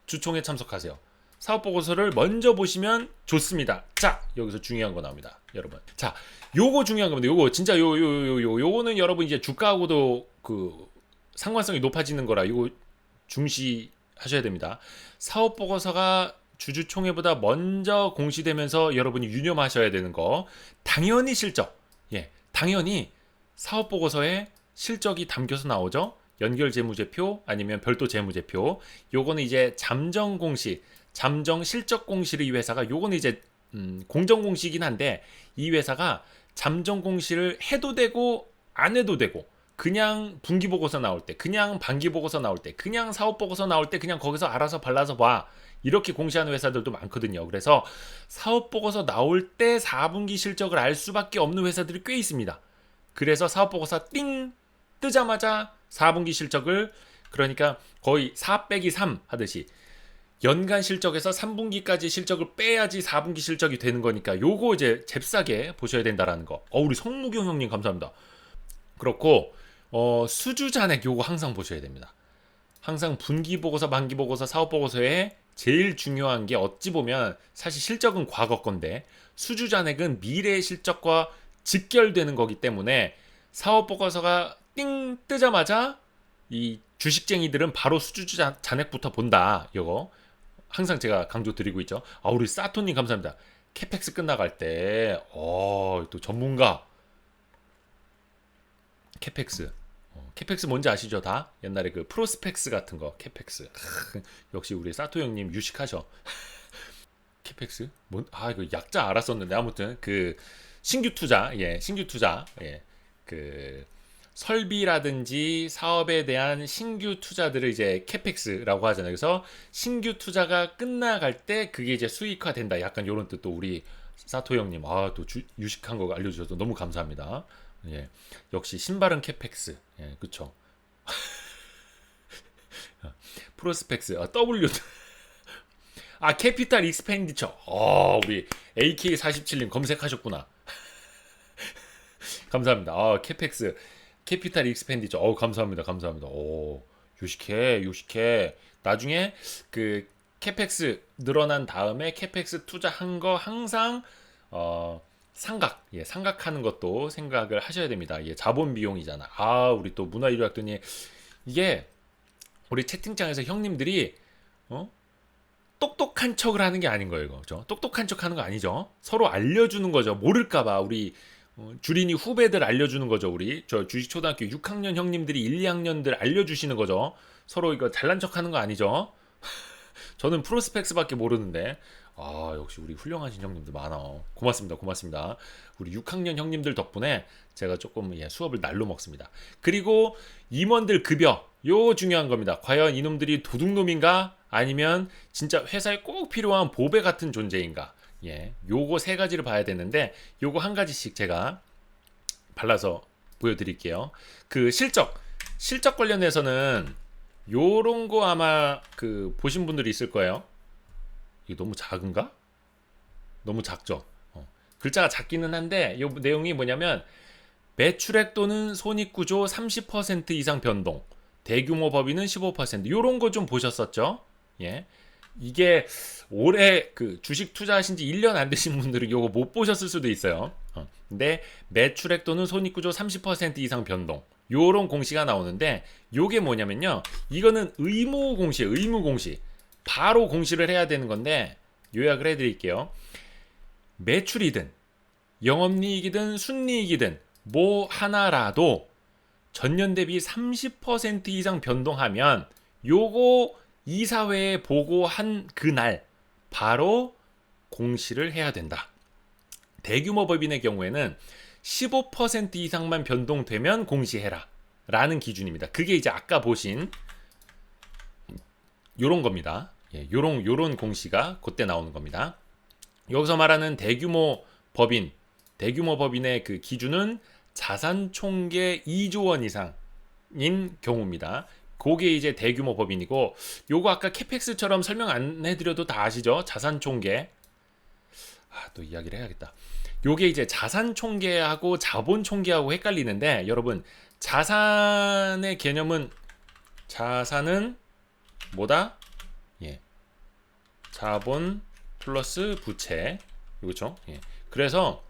주총에 참석하세요. 사업보고서를 먼저 보시면 좋습니다. 자, 여기서 중요한 거 나옵니다, 여러분. 자, 요거 중요한 겁니다. 요거 진짜 요거는 여러분 이제 주가하고도 그 상관성이 높아지는 거라 요거 중시하셔야 됩니다. 사업보고서가 주주총회보다 먼저 공시되면서 여러분이 유념하셔야 되는 거, 당연히 실적. 예, 당연히 사업보고서에 실적이 담겨서 나오죠. 연결재무제표 아니면 별도 재무제표. 요거는 이제 잠정공시, 잠정 실적공시를 이 회사가, 요거는 이제 공정공시이긴 한데 이 회사가 잠정공시를 해도 되고 안 해도 되고, 그냥 분기보고서 나올 때, 그냥 반기보고서 나올 때, 그냥 사업보고서 나올 때 그냥 거기서 알아서 발라서 봐, 이렇게 공시하는 회사들도 많거든요. 그래서 사업보고서 나올 때 4분기 실적을 알 수밖에 없는 회사들이 꽤 있습니다. 그래서 사업보고서 띵 뜨자마자 4분기 실적을, 그러니까 거의 4 빼기 3 하듯이 연간 실적에서 3분기까지 실적을 빼야지 4분기 실적이 되는 거니까 요거 이제 잽싸게 보셔야 된다라는 거. 우리 성무경 형님 감사합니다. 그렇고 수주 잔액 요거 항상 보셔야 됩니다. 항상 분기 보고서, 만기 보고서, 사업 보고서에 제일 중요한 게, 어찌 보면 사실 실적은 과거 건데 수주 잔액은 미래의 실적과 직결되는 거기 때문에 사업 보고서가 띵 뜨자마자 이 주식쟁이들은 바로 수주 잔액부터 본다. 이거 항상 제가 강조 드리고 있죠. 우리 사토님 감사합니다. 캐펙스 끝나갈 때 또 전문가 캐펙스. 캐펙스 뭔지 아시죠? 다 옛날에 그 프로스펙스 같은 거. 캐펙스. 역시 우리 사토 형님 유식하셔. 캐펙스? 이거 약자 알았었는데, 아무튼 그 신규 투자, 신규 투자, 그 설비라든지 사업에 대한 신규 투자들을 이제 캐펙스라고 하잖아요. 그래서 신규 투자가 끝나갈 때 그게 이제 수익화 된다. 약간 이런 뜻도 우리 사토 형님 또 유식한 거 알려주셔서 너무 감사합니다. 역시 신발은 캐펙스. 그쵸. 프로스펙스. W. 캐피탈 익스펜디처. 우리 AK47님 검색하셨구나. 감사합니다. 캐펙스. 캐피탈 익스펜디처. 감사합니다. 감사합니다. 유식해. 나중에 그 캐펙스 늘어난 다음에 캐펙스 투자한 거 항상 상각하는 것도 생각을 하셔야 됩니다. 이게 자본 비용이잖아. 우리 또 문화일류학도니 이게 우리 채팅창에서 형님들이 똑똑한 척을 하는 게 아닌 거예요. 그렇죠? 똑똑한 척 하는 거 아니죠. 서로 알려주는 거죠. 모를까봐 우리 주린이 후배들 알려주는 거죠. 우리 저 주식초등학교 6학년 형님들이 1, 2학년들 알려주시는 거죠. 서로 이거 잘난 척 하는 거 아니죠. 저는 프로스펙스밖에 모르는데 역시 우리 훌륭하신 형님들 많아. 고맙습니다. 우리 6학년 형님들 덕분에 제가 조금 수업을 날로 먹습니다. 그리고 임원들 급여, 요 중요한 겁니다. 과연 이놈들이 도둑놈인가? 아니면 진짜 회사에 꼭 필요한 보배 같은 존재인가? 요거 세 가지를 봐야 되는데, 요거 한 가지씩 제가 발라서 보여드릴게요. 그 실적 관련해서는 요런 거 아마 그 보신 분들이 있을 거예요. 이게 너무 작은가? 너무 작죠. 글자가 작기는 한데 이 내용이 뭐냐면, 매출액 또는 손익구조 30% 이상 변동, 대규모 법인은 15%. 요런 거 좀 보셨었죠? 이게 올해 그 주식 투자하신 지 1년 안 되신 분들은 요거 못 보셨을 수도 있어요. 근데 매출액 또는 손익구조 30% 이상 변동, 요런 공시가 나오는데, 요게 뭐냐면요, 이거는 의무 공시. 바로 공시를 해야 되는 건데 요약을 해드릴게요. 매출이든 영업이익이든 순이익이든 뭐 하나라도 전년 대비 30% 이상 변동하면 요거 이사회에 보고한 그날 바로 공시를 해야 된다. 대규모 법인의 경우에는 15% 이상만 변동되면 공시해라 라는 기준입니다. 그게 이제 아까 보신 요런 겁니다. 요런 공시가 그때 나오는 겁니다. 여기서 말하는 대규모 법인의 그 기준은 자산 총계 2조 원 이상인 경우입니다. 그게 이제 대규모 법인이고, 요거 아까 캐펙스처럼 설명 안 해드려도 다 아시죠? 자산 총계. 또 이야기를 해야겠다. 요게 이제 자산 총계하고 자본 총계하고 헷갈리는데, 여러분 자산의 개념은, 자산은 뭐다? 자본 플러스 부채. 그렇죠? 예. 그래서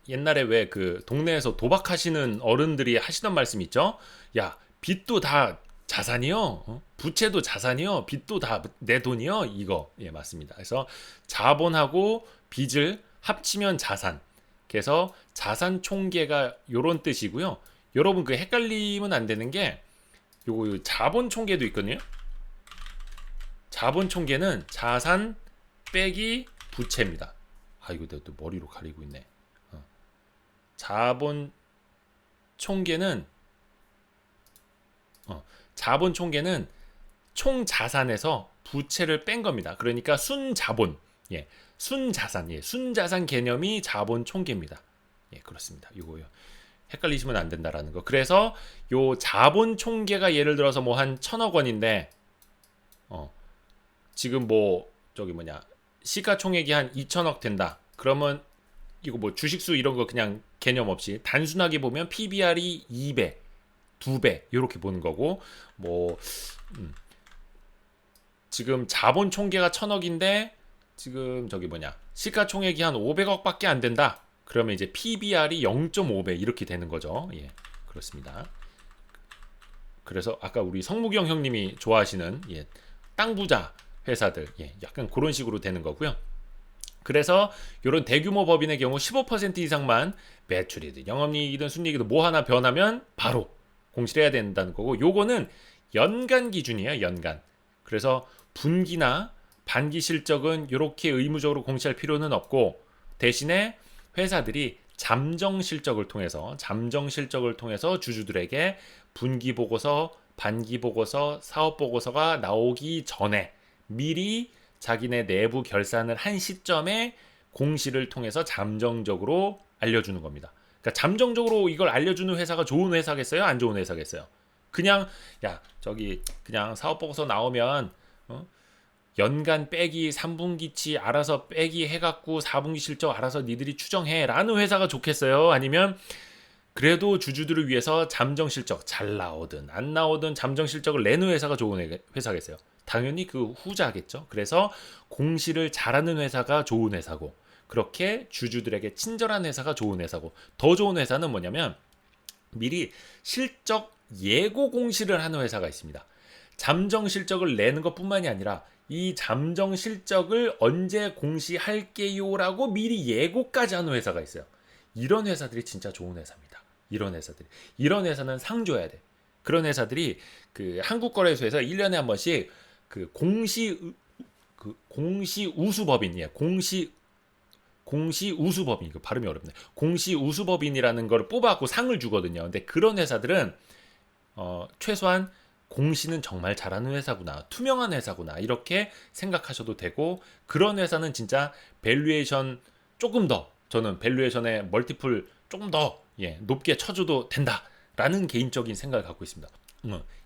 옛날에 왜 그 동네에서 도박하시는 어른들이 하시던 말씀 있죠? 야, 빚도 다 자산이요. 부채도 자산이요. 빚도 다 내 돈이요. 이거. 예, 맞습니다. 그래서 자본하고 빚을 합치면 자산. 그래서 자산 총계가 요런 뜻이고요. 여러분 그 헷갈리면 안 되는 게 요거 자본 총계도 있거든요. 자본 총계는 자산 빼기 부채입니다. 아, 이거 내가 또 머리로 가리고 있네. 자본 총계는 자본 총계는 총 자산에서 부채를 뺀 겁니다. 그러니까 순자본, 예, 순자산, 예, 순자산 개념이 자본 총계입니다. 예, 그렇습니다. 이거요. 헷갈리시면 안 된다라는 거. 그래서 요 자본 총계가 예를 들어서 뭐 한 1,000억 원인데, 지금 뭐 저기 뭐냐 시가총액이 한 2,000억 된다. 그러면 이거 뭐 주식수 이런 거 그냥 개념 없이 단순하게 보면 PBR이 2배, 2배 이렇게 보는 거고 뭐 지금 자본 총계가 1,000억인데 지금 저기 뭐냐 시가총액이 한 500억밖에 안 된다. 그러면 이제 PBR이 0.5배 이렇게 되는 거죠. 예, 그렇습니다. 그래서 아까 우리 성무경 형님이 좋아하시는 예, 땅 부자 회사들 예, 약간 그런 식으로 되는 거고요. 그래서 이런 대규모 법인의 경우 15% 이상만 매출이든 영업이익이든 순이익이든 뭐 하나 변하면 바로 공시를 해야 된다는 거고 요거는 연간 기준이에요. 연간. 그래서 분기나 반기 실적은 이렇게 의무적으로 공시할 필요는 없고 대신에 회사들이 잠정 실적을 통해서 주주들에게 분기 보고서, 반기 보고서, 사업 보고서가 나오기 전에 미리 자기네 내부 결산을 한 시점에 공시를 통해서 잠정적으로 알려주는 겁니다. 그러니까 잠정적으로 이걸 알려주는 회사가 좋은 회사겠어요? 안 좋은 회사겠어요? 그냥 야 저기 그냥 사업 보고서 나오면 연간 빼기 3분기치 알아서 빼기 해갖고 4분기 실적 알아서 니들이 추정해 라는 회사가 좋겠어요? 아니면 그래도 주주들을 위해서 잠정 실적 잘 나오든 안 나오든 잠정 실적을 내는 회사가 좋은 회사겠어요? 당연히 그 후자겠죠. 그래서 공시를 잘하는 회사가 좋은 회사고 그렇게 주주들에게 친절한 회사가 좋은 회사고 더 좋은 회사는 뭐냐면 미리 실적 예고 공시를 하는 회사가 있습니다. 잠정 실적을 내는 것뿐만이 아니라 이 잠정 실적을 언제 공시할게요라고 미리 예고까지 하는 회사가 있어요. 이런 회사들이 진짜 좋은 회사입니다. 이런 회사는 상 줘야 돼. 그런 회사들이 그 한국거래소에서 1년에 한 번씩 그 공시 우수법인, 예, 공시 우수법인, 이거 발음이 어렵네. 공시 우수법인이라는 걸 뽑아갖고 상을 주거든요. 근데 그런 회사들은 최소한 공시는 정말 잘하는 회사구나, 투명한 회사구나 이렇게 생각하셔도 되고 그런 회사는 진짜 밸류에이션 조금 더 저는 밸류에이션의 멀티플 조금 더 예, 높게 쳐줘도 된다라는 개인적인 생각을 갖고 있습니다.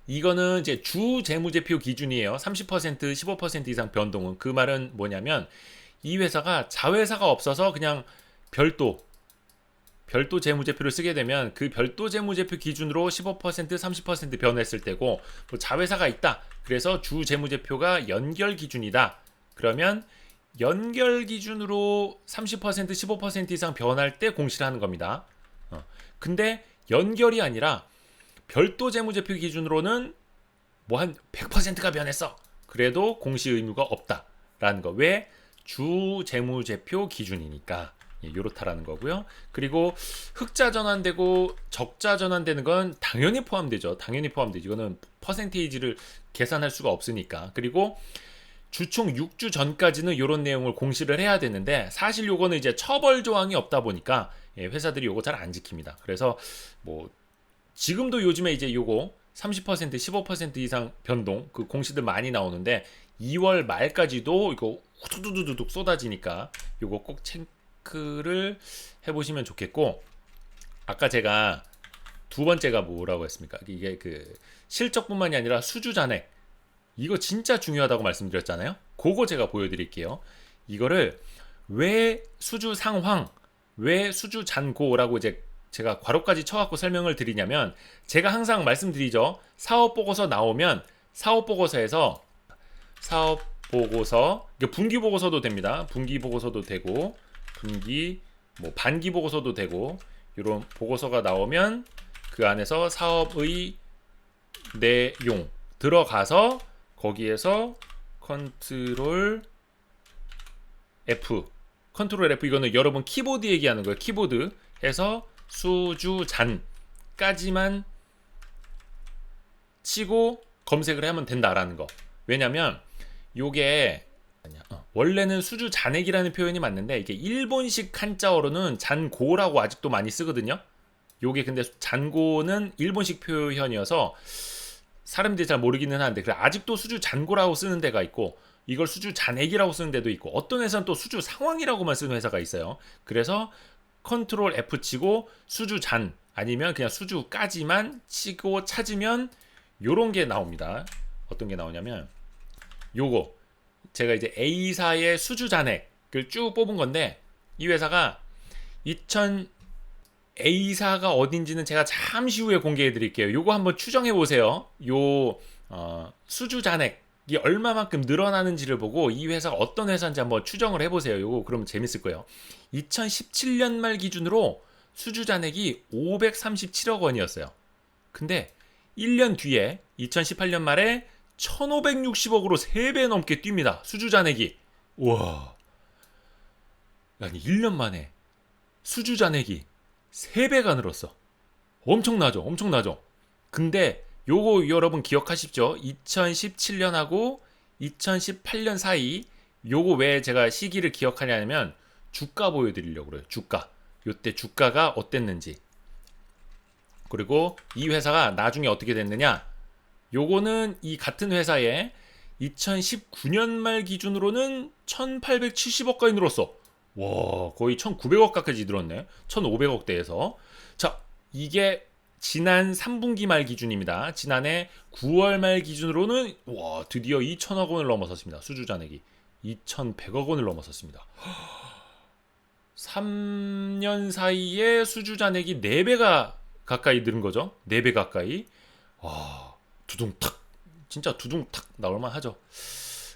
이거는 이제 주 재무제표 기준이에요. 30% 15% 이상 변동은 그 말은 뭐냐면 이 회사가 자회사가 없어서 그냥 별도 재무제표를 쓰게 되면 그 별도 재무제표 기준으로 15% 30% 변했을 때고 뭐 자회사가 있다. 그래서 주 재무제표가 연결 기준이다. 그러면 연결 기준으로 30% 15% 이상 변할 때 공시를 하는 겁니다. 근데 연결이 아니라 별도 재무제표 기준으로는 뭐 한 100%가 변했어. 그래도 공시 의무가 없다라는 거. 왜? 주 재무제표 기준이니까. 예, 요렇다라는 거고요. 그리고 흑자 전환되고 적자 전환되는 건 당연히 포함되죠. 이거는 퍼센테이지를 계산할 수가 없으니까. 그리고 주총 6주 전까지는 이런 내용을 공시를 해야 되는데 사실 요거는 이제 처벌 조항이 없다 보니까 예, 회사들이 요거 잘 안 지킵니다. 그래서 뭐 지금도 요즘에 이제 요거 30% 15% 이상 변동 그 공시들 많이 나오는데 2월 말까지도 이거 후두두두둑 쏟아지니까 요거 꼭 체크를 해보시면 좋겠고 아까 제가 두 번째가 뭐라고 했습니까? 이게 그 실적뿐만이 아니라 수주 잔액 이거 진짜 중요하다고 말씀드렸잖아요. 그거 제가 보여드릴게요. 이거를 왜 수주 상황, 왜 수주 잔고라고 이제 제가 괄호까지 쳐갖고 설명을 드리냐면 제가 항상 말씀드리죠. 사업보고서 나오면 사업보고서에서 사업 보고서, 분기 보고서도 됩니다. 분기 보고서도 되고, 분기 뭐 반기 보고서도 되고, 이런 보고서가 나오면 그 안에서 사업의 내용 들어가서 거기에서 컨트롤 F, 컨트롤 F, 이거는 여러분 키보드 얘기하는 거예요. 키보드 해서 수주잔까지만 치고 검색을 하면 된다라는 거. 왜냐면 요게 원래는 수주 잔액이라는 표현이 맞는데, 이게 일본식 한자어로는 잔고라고 아직도 많이 쓰거든요. 요게 근데 잔고는 일본식 표현이어서 사람들이 잘 모르기는 하는데, 그래 아직도 수주 잔고라고 쓰는 데가 있고, 이걸 수주 잔액이라고 쓰는 데도 있고, 어떤 회사는 또 수주 상황이라고만 쓰는 회사가 있어요. 그래서 컨트롤 F 치고 수주 잔 아니면 그냥 수주까지만 치고 찾으면 요런 게 나옵니다. 어떤 게 나오냐면 요거, 제가 이제 A사의 수주 잔액을 쭉 뽑은 건데, 이 회사가 A사가 어딘지는 제가 잠시 후에 공개해 드릴게요. 요거 한번 추정해 보세요. 요 수주 잔액이 얼마만큼 늘어나는지를 보고 이 회사가 어떤 회사인지 한번 추정을 해 보세요. 요거 그러면 재밌을 거예요. 2017년 말 기준으로 수주 잔액이 537억 원이었어요. 근데 1년 뒤에 2018년 말에 1560억으로 3배 넘게 뜁니다. 수주 잔액이. 우와. 아니 1년 만에 수주 잔액이 3배가 늘었어. 엄청나죠? 엄청나죠? 근데 요거 여러분 기억하십시오. 2017년하고 2018년 사이, 요거 왜 제가 시기를 기억하냐면 주가 보여드리려고 그래요. 주가. 요때 주가가 어땠는지. 그리고 이 회사가 나중에 어떻게 됐느냐. 요거는 이 같은 회사에 2019년 말 기준으로는 1870억까지 늘었어. 와, 거의 1900억까지 늘었네. 1500억대에서. 자, 이게 지난 3분기 말 기준입니다. 지난해 9월 말 기준으로는 와, 드디어 2000억 원을 넘어섰습니다. 수주 잔액이 2100억 원을 넘어섰습니다. 3년 사이에 수주 잔액이 4배가 가까이 늘은 거죠. 4배 가까이. 와, 두둥탁. 진짜 두둥탁 나올만 하죠.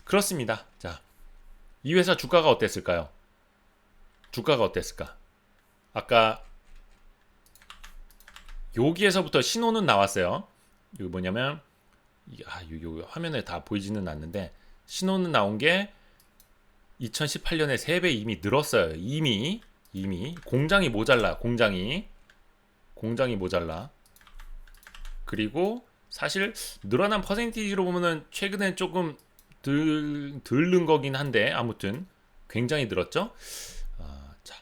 그렇습니다. 자, 이 회사 주가가 어땠을까요? 주가가 어땠을까? 아까 여기에서부터 신호는 나왔어요. 이거 뭐냐면 요 화면에 다 보이지는 않는데, 신호는 나온 게 2018년에 3배 이미 늘었어요. 이미 공장이 모자라. 공장이 모자라. 그리고 사실 늘어난 퍼센티지로 보면은 최근에 조금 덜 는 거긴 한데, 아무튼 굉장히 늘었죠. 자,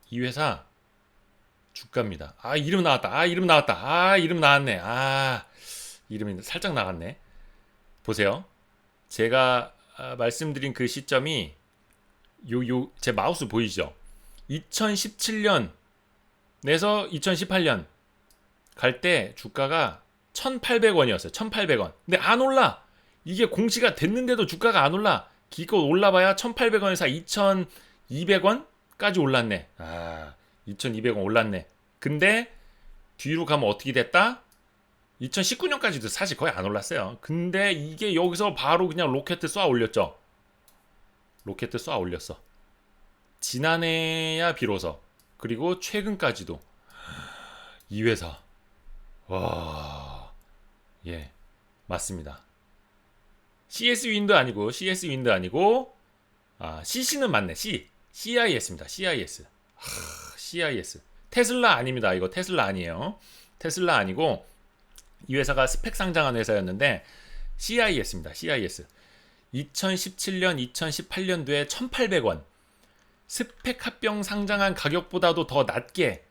이 회사 주가입니다. 이름 나왔다. 이름 나왔네. 이름이 살짝 나갔네. 보세요. 제가 말씀드린 그 시점이 제 마우스 보이죠? 2017년 내서 2018년 갈 때 주가가 1,800원이었어요. 1,800원. 근데 안 올라. 이게 공시가 됐는데도 주가가 안 올라. 기껏 올라봐야 1,800원에서 2,200원까지 올랐네. 2,200원 올랐네. 근데 뒤로 가면 어떻게 됐다? 2019년까지도 사실 거의 안 올랐어요. 근데 이게 여기서 바로 그냥 로켓 쏘아 올렸죠. 로켓 쏘아 올렸어. 지난해야 비로소. 그리고 최근까지도. 이 회사. 와. 예. 맞습니다. CS 윈드 아니고 CC는 맞네. CIS입니다. CIS. CIS. 테슬라 아닙니다. 이거 테슬라 아니에요. 테슬라 아니고 이 회사가 스펙 상장한 회사였는데 CIS입니다. CIS. 2017년, 2018년도에 1,800원. 스펙 합병 상장한 가격보다도 더 낮게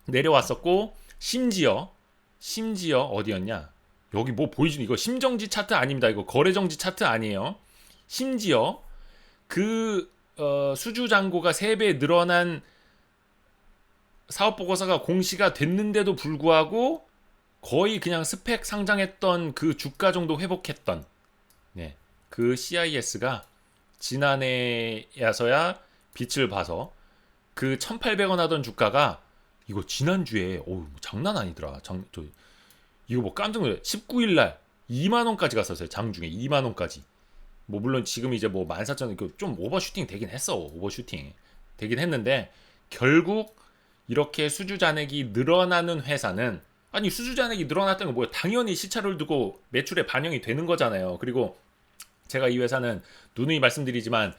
내려왔었고, 심지어 어디였냐? 여기 뭐 보이지? 이거 심정지 차트 아닙니다. 이거 거래정지 차트 아니에요. 심지어 그 수주 잔고가 3배 늘어난 사업 보고서가 공시가 됐는데도 불구하고 거의 그냥 스펙 상장했던 그 주가 정도 회복했던, 네, 그 CIS가 지난해야서야 빛을 봐서 그 1,800원 하던 주가가 이거 지난주에 장난 아니더라. 이거 뭐 깜짝 놀래. 19일 날 2만 원까지 갔었어요. 장중에 2만 원까지. 뭐 물론 지금 이제 뭐 14,000 좀 오버슈팅 되긴 했어. 오버슈팅 되긴 했는데 결국 이렇게 수주 잔액이 늘어나는 회사는 아니 수주 잔액이 늘어났다는 건 뭐야? 당연히 시차를 두고 매출에 반영이 되는 거잖아요. 그리고 제가 이 회사는 누누이 말씀드리지만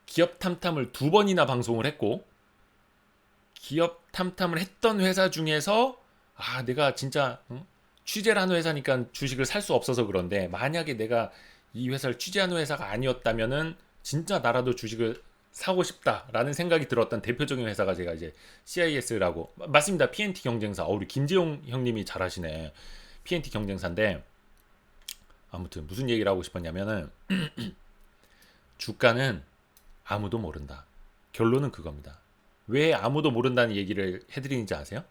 기업 탐탐을 2번이나 방송을 했고 기업 탐탐을 했던 회사 중에서 내가 진짜 취재를 하는 회사니까 주식을 살 수 없어서 그런데 만약에 내가 이 회사를 취재하는 회사가 아니었다면은 진짜 나라도 주식을 사고 싶다라는 생각이 들었던 대표적인 회사가 제가 이제 CIS라고 맞습니다. PNT 경쟁사. 우리 김재용 형님이 잘하시네. PNT 경쟁사인데 아무튼 무슨 얘기를 하고 싶었냐면은 주가는 아무도 모른다. 결론은 그겁니다. 왜 아무도 모른다는 얘기를 해드리는지 아세요?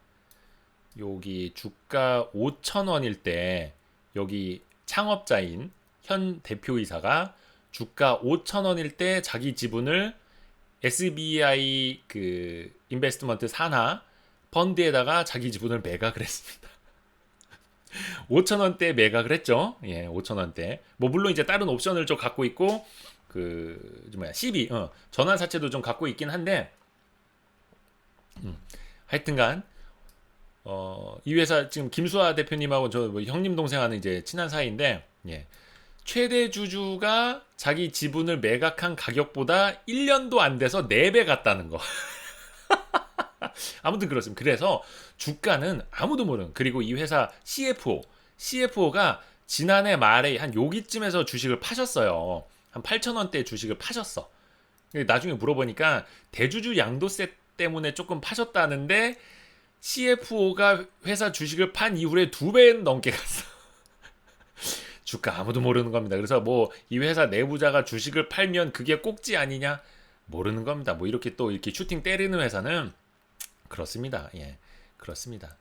여기 주가 5,000원일 때 여기 창업자인 현 대표이사가 주가 5,000원일 때 자기 지분을 SBI 그 인베스트먼트 산하 펀드에다가 자기 지분을 매각을 했습니다. 5,000원대 매각을 했죠. 예, 5,000원대. 뭐 물론 이제 다른 옵션을 좀 갖고 있고 그 뭐야 CB 전환사채도 좀 갖고 있긴 한데 하여튼간 이 회사 지금 김수아 대표님하고 저 뭐 형님 동생 하는 이제 친한 사이인데 예. 최대 주주가 자기 지분을 매각한 가격보다 1년도 안 돼서 4배 갔다는 거. 아무튼 그렇습니다. 그래서 주가는 아무도 모르는. 그리고 이 회사 CFO가 지난해 말에 한 여기쯤에서 주식을 파셨어요. 한 8,000원대 주식을 파셨어. 나중에 물어보니까 대주주 양도세 때문에 조금 파셨다는데 CFO가 회사 주식을 판 이후에 2배 넘게 갔어. 주가 아무도 모르는 겁니다. 그래서 뭐 이 회사 내부자가 주식을 팔면 그게 꼭지 아니냐 모르는 겁니다. 뭐 이렇게 또 이렇게 슈팅 때리는 회사는 그렇습니다. 예, 그렇습니다.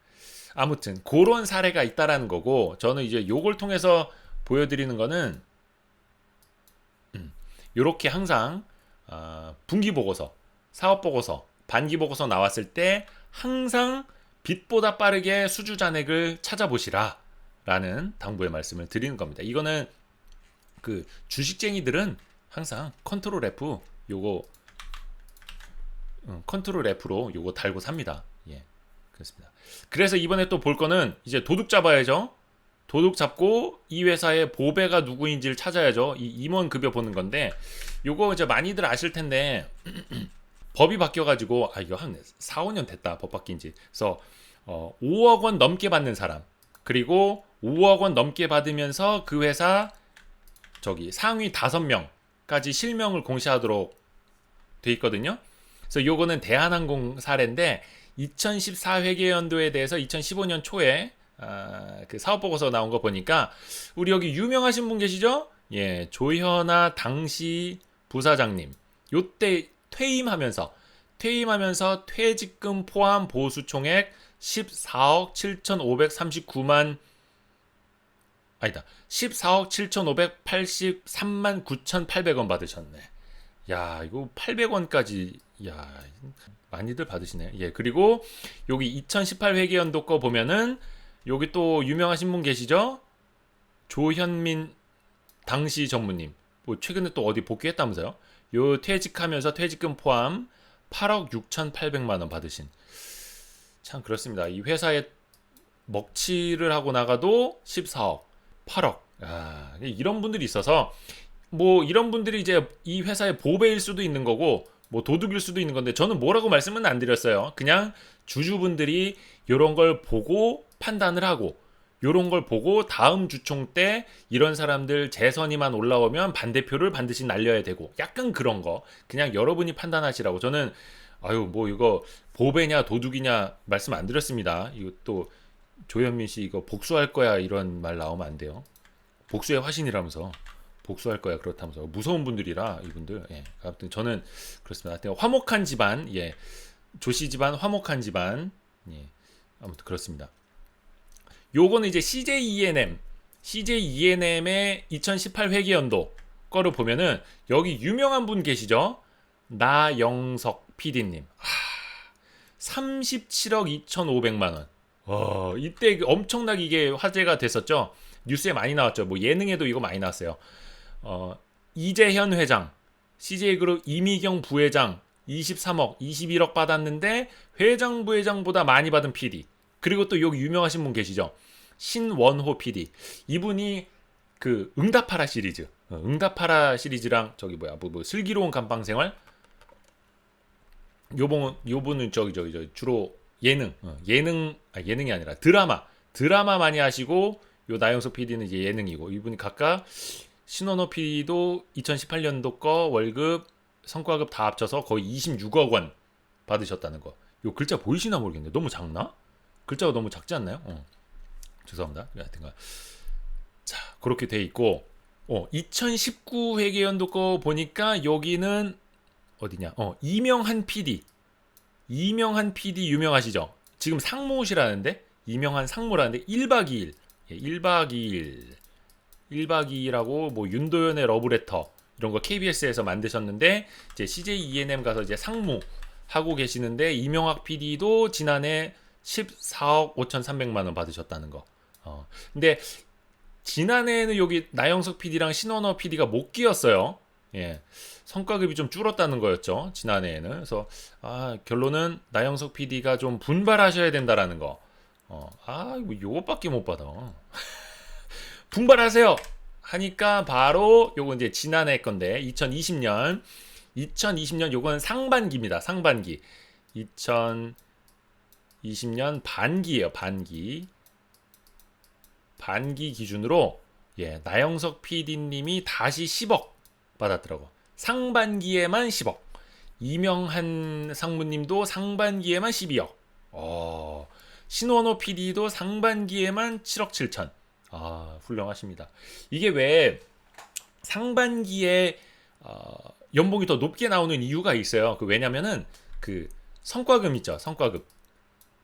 아무튼 그런 사례가 있다라는 거고 저는 이제 요걸 통해서 보여드리는 거는 요렇게 항상 분기 보고서, 사업 보고서, 반기 보고서 나왔을 때 항상 빛보다 빠르게 수주 잔액을 찾아보시라 라는 당부의 말씀을 드리는 겁니다. 이거는 그 주식쟁이들은 항상 컨트롤 F 요거 컨트롤 F로 요거 달고 삽니다. 예, 그렇습니다. 그래서 이번에 또 볼 거는 이제 도둑 잡아야죠. 도둑 잡고 이 회사의 보배가 누구인지를 찾아야죠. 이 임원급여 보는 건데 요거 이제 많이들 아실 텐데 법이 바뀌어가지고 이거 한 4, 5년 됐다 법 바뀐 지. 그래서 5억 원 넘게 받는 사람 그리고 5억 원 넘게 받으면서 그 회사 저기 상위 5명까지 실명을 공시하도록 돼 있거든요. 그래서 요거는 대한항공 사례인데 2014 회계연도에 대해서 2015년 초에 그 사업보고서 나온 거 보니까 우리 여기 유명하신 분 계시죠? 예, 조현아 당시 부사장님 요때 퇴임하면서 퇴직금 포함 보수총액 14억 7,539만 아니다 14억 7,583만 9,800원 받으셨네. 야 이거 800원까지 야 많이들 받으시네. 예, 그리고 여기 2018 회계연도 거 보면은 여기 또 유명하신 분 계시죠? 조현민 당시 전무님. 뭐 최근에 또 어디 복귀했다면서요? 요 퇴직하면서 퇴직금 포함 8억 6,800만 원 받으신. 참 그렇습니다. 이 회사에 먹칠을 하고 나가도 14억, 8억. 이런 분들이 있어서 뭐 이런 분들이 이제 이 회사의 보배일 수도 있는 거고 뭐 도둑일 수도 있는 건데 저는 뭐라고 말씀은 안 드렸어요. 그냥 주주분들이 이런 걸 보고 판단을 하고 요런 걸 보고 다음 주총 때 이런 사람들 재선이만 올라오면 반대표를 반드시 날려야 되고 약간 그런 거 그냥 여러분이 판단하시라고. 저는 뭐 이거 보배냐 도둑이냐 말씀 안 드렸습니다. 이거 또 조현민 씨 이거 복수할 거야 이런 말 나오면 안 돼요. 복수의 화신이라면서 복수할 거야 그렇다면서 무서운 분들이라 이분들. 예. 아무튼 저는 그렇습니다. 하여튼 화목한 집안, 예. 조씨 집안 화목한 집안. 예. 아무튼 그렇습니다. 요거는 이제 CJENM의 2018 회계연도 거를 보면은 여기 유명한 분 계시죠? 나영석 PD님. 37억 2,500만 원. 이때 엄청나게 이게 화제가 됐었죠. 뉴스에 많이 나왔죠. 뭐 예능에도 이거 많이 나왔어요. 이재현 회장, CJ그룹 이미경 부회장 23억, 21억 받았는데 회장 부회장보다 많이 받은 PD. 그리고 또 여기 유명하신 분 계시죠? 신원호 PD. 이분이 그 응답하라 시리즈, 응답하라 시리즈랑 저기 뭐 슬기로운 감방생활, 요분은 저기 주로 예능이 아니라 드라마 많이 하시고, 요 나영석 PD는 이제 예능이고, 이분이 각각 신원호 PD도 2018년도 거 월급 성과급 다 합쳐서 거의 26억 원 받으셨다는 거. 요 글자 보이시나 모르겠네. 너무 작나? 글자가 너무 작지 않나요? 죄송합니다. 하여튼간 자, 그렇게 돼 있고, 2019 회계연도 거 보니까 여기는 어디냐? 이명한 PD 유명하시죠? 지금 상무시라는데, 이명한 상무라는데 1박 2일. 예, 1박 2일하고 뭐 윤도현의 러브레터 이런 거 KBS에서 만드셨는데, 이제 CJ ENM 가서 이제 상무 하고 계시는데, 이명학 PD도 지난해 14억 5,300만 원 받으셨다는 거. 근데 지난해에는 여기 나영석 PD랑 신원호 PD가 못 끼었어요. 예. 성과급이 좀 줄었다는 거였죠. 지난해에는. 그래서 결론은 나영석 PD가 좀 분발하셔야 된다라는 거. 뭐 요것밖에 못 받아. 분발하세요. 하니까 바로 요거 이제 지난해 건데 2020년 요건 상반기입니다. 상반기. 2020년 반기예요. 반기 기준으로 나영석 PD님이 다시 10억 받았더라고. 상반기에만 10억. 이명한 상무님도 상반기에만 12억. 신원호 PD도 상반기에만 7억 7천. 훌륭하십니다. 이게 왜 상반기에 연봉이 더 높게 나오는 이유가 있어요. 왜냐면은 그 성과금 있죠. 성과급.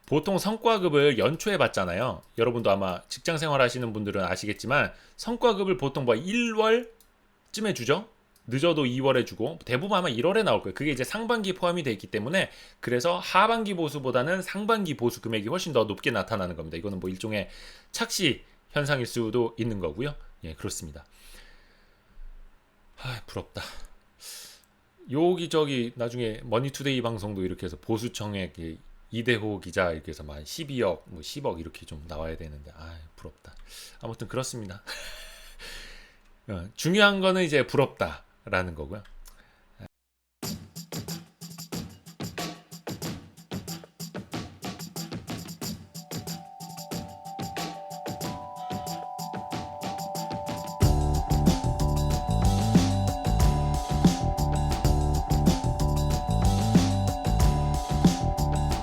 보통 성과급을 연초에 받잖아요. 여러분도 아마 직장 생활 하시는 분들은 아시겠지만, 성과급을 보통 1월쯤에 주죠. 늦어도 2월에 주고, 대부분 아마 1월에 나올 거예요. 그게 이제 상반기에 포함이 되어 있기 때문에, 그래서 하반기 보수보다는 상반기 보수 금액이 훨씬 더 높게 나타나는 겁니다. 이거는 뭐 일종의 착시 현상일 수도 있는 거고요. 예, 그렇습니다. 부럽다. 여기저기 나중에 머니투데이 방송도 이렇게 해서 보수청에 이대호 기자 이렇게 해서 12억, 뭐 10억 이렇게 좀 나와야 되는데, 부럽다. 아무튼 그렇습니다. 중요한 거는 이제 부럽다라는 거고요.